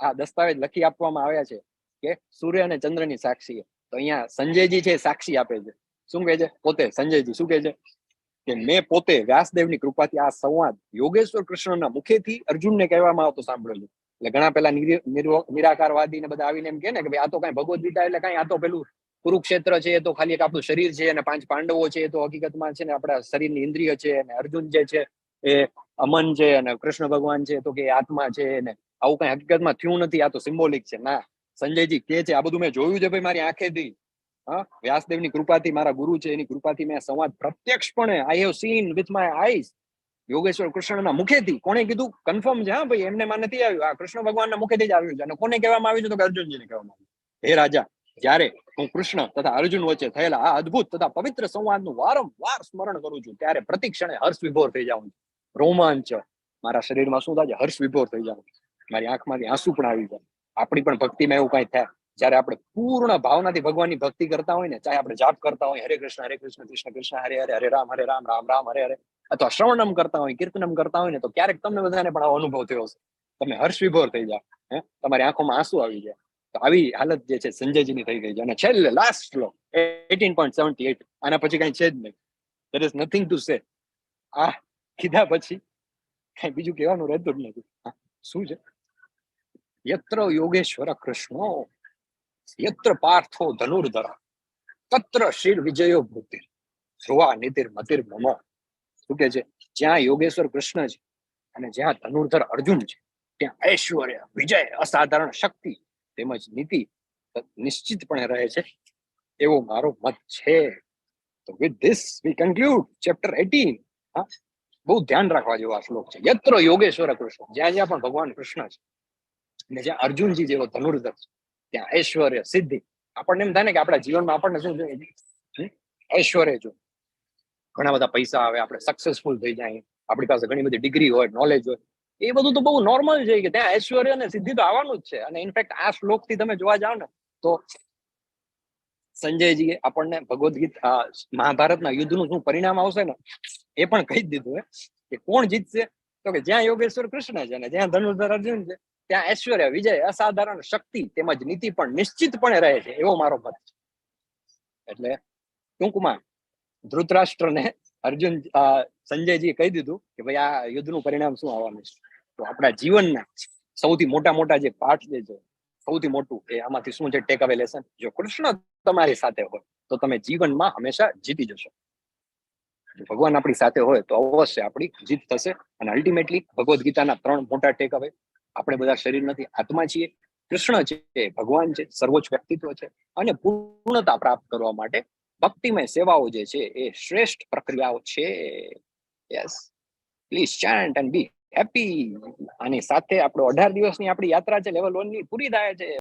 આ દસ્તાવેજ લખી આપવામાં આવ્યા છે કે સૂર્ય અને ચંદ્રની સાક્ષી. તો અહીંયા સંજયજી છે સાક્ષી આપે છે. શું કહે છે? પોતે સંજયજી શું કહે છે? કે મેં પોતે વ્યાસદેવની કૃપાથી આ સંવાદ યોગેશ્વર કૃષ્ણના મુખેથી અર્જુનને કહેવામાં આવતો સાંભળેલું. એટલે ઘણા પેલા નિરાકારવાદી ને બધા આવીને એમ કે ને કે ભાઈ આ તો કઈ ભગવદ્ ગીતા એટલે કઈ, આ તો પેલું કુરુક્ષેત્ર છે, એ તો ખાલી એક આપણું શરીર છે, અને 5 પાંડવો છે, એ તો હકીકતમાં છે ને આપણા શરીરની ઇન્દ્રિય છે, અને અર્જુન જે છે એ અમન છે, અને કૃષ્ણ ભગવાન છે તો કે આત્મા છે, ને આવું કઈ હકીકતમાં થયું નથી, આ તો સિમ્બોલિક છે. ના, સંજયજી કે છે આ બધું મેં જોયું છે ભાઈ મારી આંખેથી. વ્યાસદેવની કૃપાથી, મારા ગુરુ છે એની કૃપાથી મેં સંવાદ પ્રત્યક્ષપણે I have seen with my eyes. Yogeshwar કૃષ્ણના મુખેથી. કોણે કીધું? કન્ફર્મ છે. હા ભાઈ, એમને માં નથી આવ્યું, આ કૃષ્ણ ભગવાનના મુખેથી જ આવ્યું છે. અને કોને કહેવામાં આવ્યું છે? તો અર્જુનજીને કહેવામાં આવ્યું. હે રાજા, જ્યારે હું કૃષ્ણ તથા અર્જુન વચ્ચે થયેલા આ અદ્ભુત તથા પવિત્ર સંવાદનું વારંવાર સ્મરણ કરું છું, ત્યારે પ્રતિક્ષણે હર્ષ વિભોર થઈ જાઉં છું. રોમાંચ મારા શરીરમાં શું થાય છે? હર્ષ વિભોર થઈ જાઉં છું. મારી આંખમાંથી આંસુ પણ આવી જાય. આપણી પણ ભક્તિમાં એવું કઈ થાય જયારે આપણે પૂર્ણ ભાવનાથી ભગવાનની ભક્તિ કરતા હોય ને, ચાહે આપણે જાપ કરતા હોય હરે કૃષ્ણ કૃષ્ણ કૃષ્ણ હરે હરે, હરે રામ રામ રામ હરે હરે, અથવા શ્રવણમ કરતા હોય, કીર્તનમ કરતા હોય ને, તો ક્યારેક તમને બધાને પણ આવો અનુભવ થયો હશે. તમે હર્ષ વિભોર થઈ જાઓ, તમારી આંખોમાં આંસુ આવી જાય. તો આવી હાલત જે છે સંજયજીની થઈ ગઈ છે. અને છેલ્લે લાસ્ટ શ્લોક 18.78, આના પછી કઈ છે જ નહીં. there is nothing to say. આ કીધા પછી કઈ બીજું કહેવાનું રહેતું જ નથી. શું છે? યત્ર યોગેશ્વર કૃષ્ણો યત્ર પાર્થો ધનુર્ધર તત્ર શિર વિજયો ભૂતિ ધ્રુવા નીતિર મતિર મમ. શું કે છે? જ્યાં યોગેશ્વર કૃષ્ણ છે અને જ્યાં ધનુર્ધર અર્જુન છે, ત્યાં ઐશ્વર્ય, વિજય, અસાધારણ શક્તિ તેમજ નીતિ નિશ્ચિતપણે રહે છે, એવો મારો મત છે. તો with this V conclude chapter 18. બહુ ધ્યાન રાખવા જેવો આ શ્લોક છે. યત્ર યોગેશ્વર કૃષ્ણ, જ્યાં જ્યાં પણ ભગવાન કૃષ્ણ છે અને જ્યાં અર્જુનજી જેવો ધનુર્ધર છે, ત્યાં ઐશ્વર્ય, સિદ્ધિ. આપણને એમ થાય ને કે આપણા જીવનમાં આપણને શું જોઈએ? ઐશ્વર્ય જો ઘણા બધા પૈસા આવે, આપણે સક્સેસફુલ થઈ જાય, આપણી પાસે ઘણી બધી ડિગ્રી હોય, નોલેજ હોય, એ બધું તો બહુ નોર્મલ છે કે ત્યાં ઐશ્વર્ય અને સિદ્ધિ તો આવવાનું જ છે. અને ઇનફેક્ટ આ શ્લોકથી તમે જોવા જાઓ ને, તો સંજયજીએ આપણને ભગવદ્ ગીતા મહાભારતના યુદ્ધનું શું પરિણામ આવશે ને, એ પણ કહી જ દીધું કે કોણ જીતશે. તો કે જ્યાં યોગેશ્વર કૃષ્ણ છે અને જ્યાં ધનુર્ધર અર્જુન છે, ત્યાં ઐશ્વર્ય, વિજય, અસાધારણ શક્તિ તેમજ નીતિ પણ નિશ્ચિતપણે રહે છે, એવો મારો મત છે. એટલે ટૂંકમાં ધૃતરાષ્ટ્રને અર્જુન સંજયજીએ કહી દીધું કે ભાઈ આ યુદ્ધનું પરિણામ શું આવવાનું છે. તો આપણા જીવનના સૌથી મોટા જે પાઠ જે છે, સૌથી મોટું એ આમાંથી શું છે ટેક અવે લેસન, જો કૃષ્ણ તમારી સાથે હોય તો તમે જીવનમાં હંમેશા જીતી જશો. જો ભગવાન આપણી સાથે હોય તો અવશ્ય આપણી જીત થશે. અને અલ્ટિમેટલી ભગવદ્ ગીતાના 3 મોટા ટેક અવે, આપણે બધા શરીર નથી, આત્મા છીએ, કૃષ્ણ છે, ભગવાન છે, સર્વોચ્ચ વ્યક્તિત્વ છે, અને પૂર્ણતા પ્રાપ્ત કરવા માટે ભક્તિમય સેવાઓ જે છે એ શ્રેષ્ઠ પ્રક્રિયાઓ છે. Yes, please chant and be happy. આની સાથે આપણો 18 દિવસની આપણી યાત્રા છે લેવલ 1 ની પૂરી થાય છે.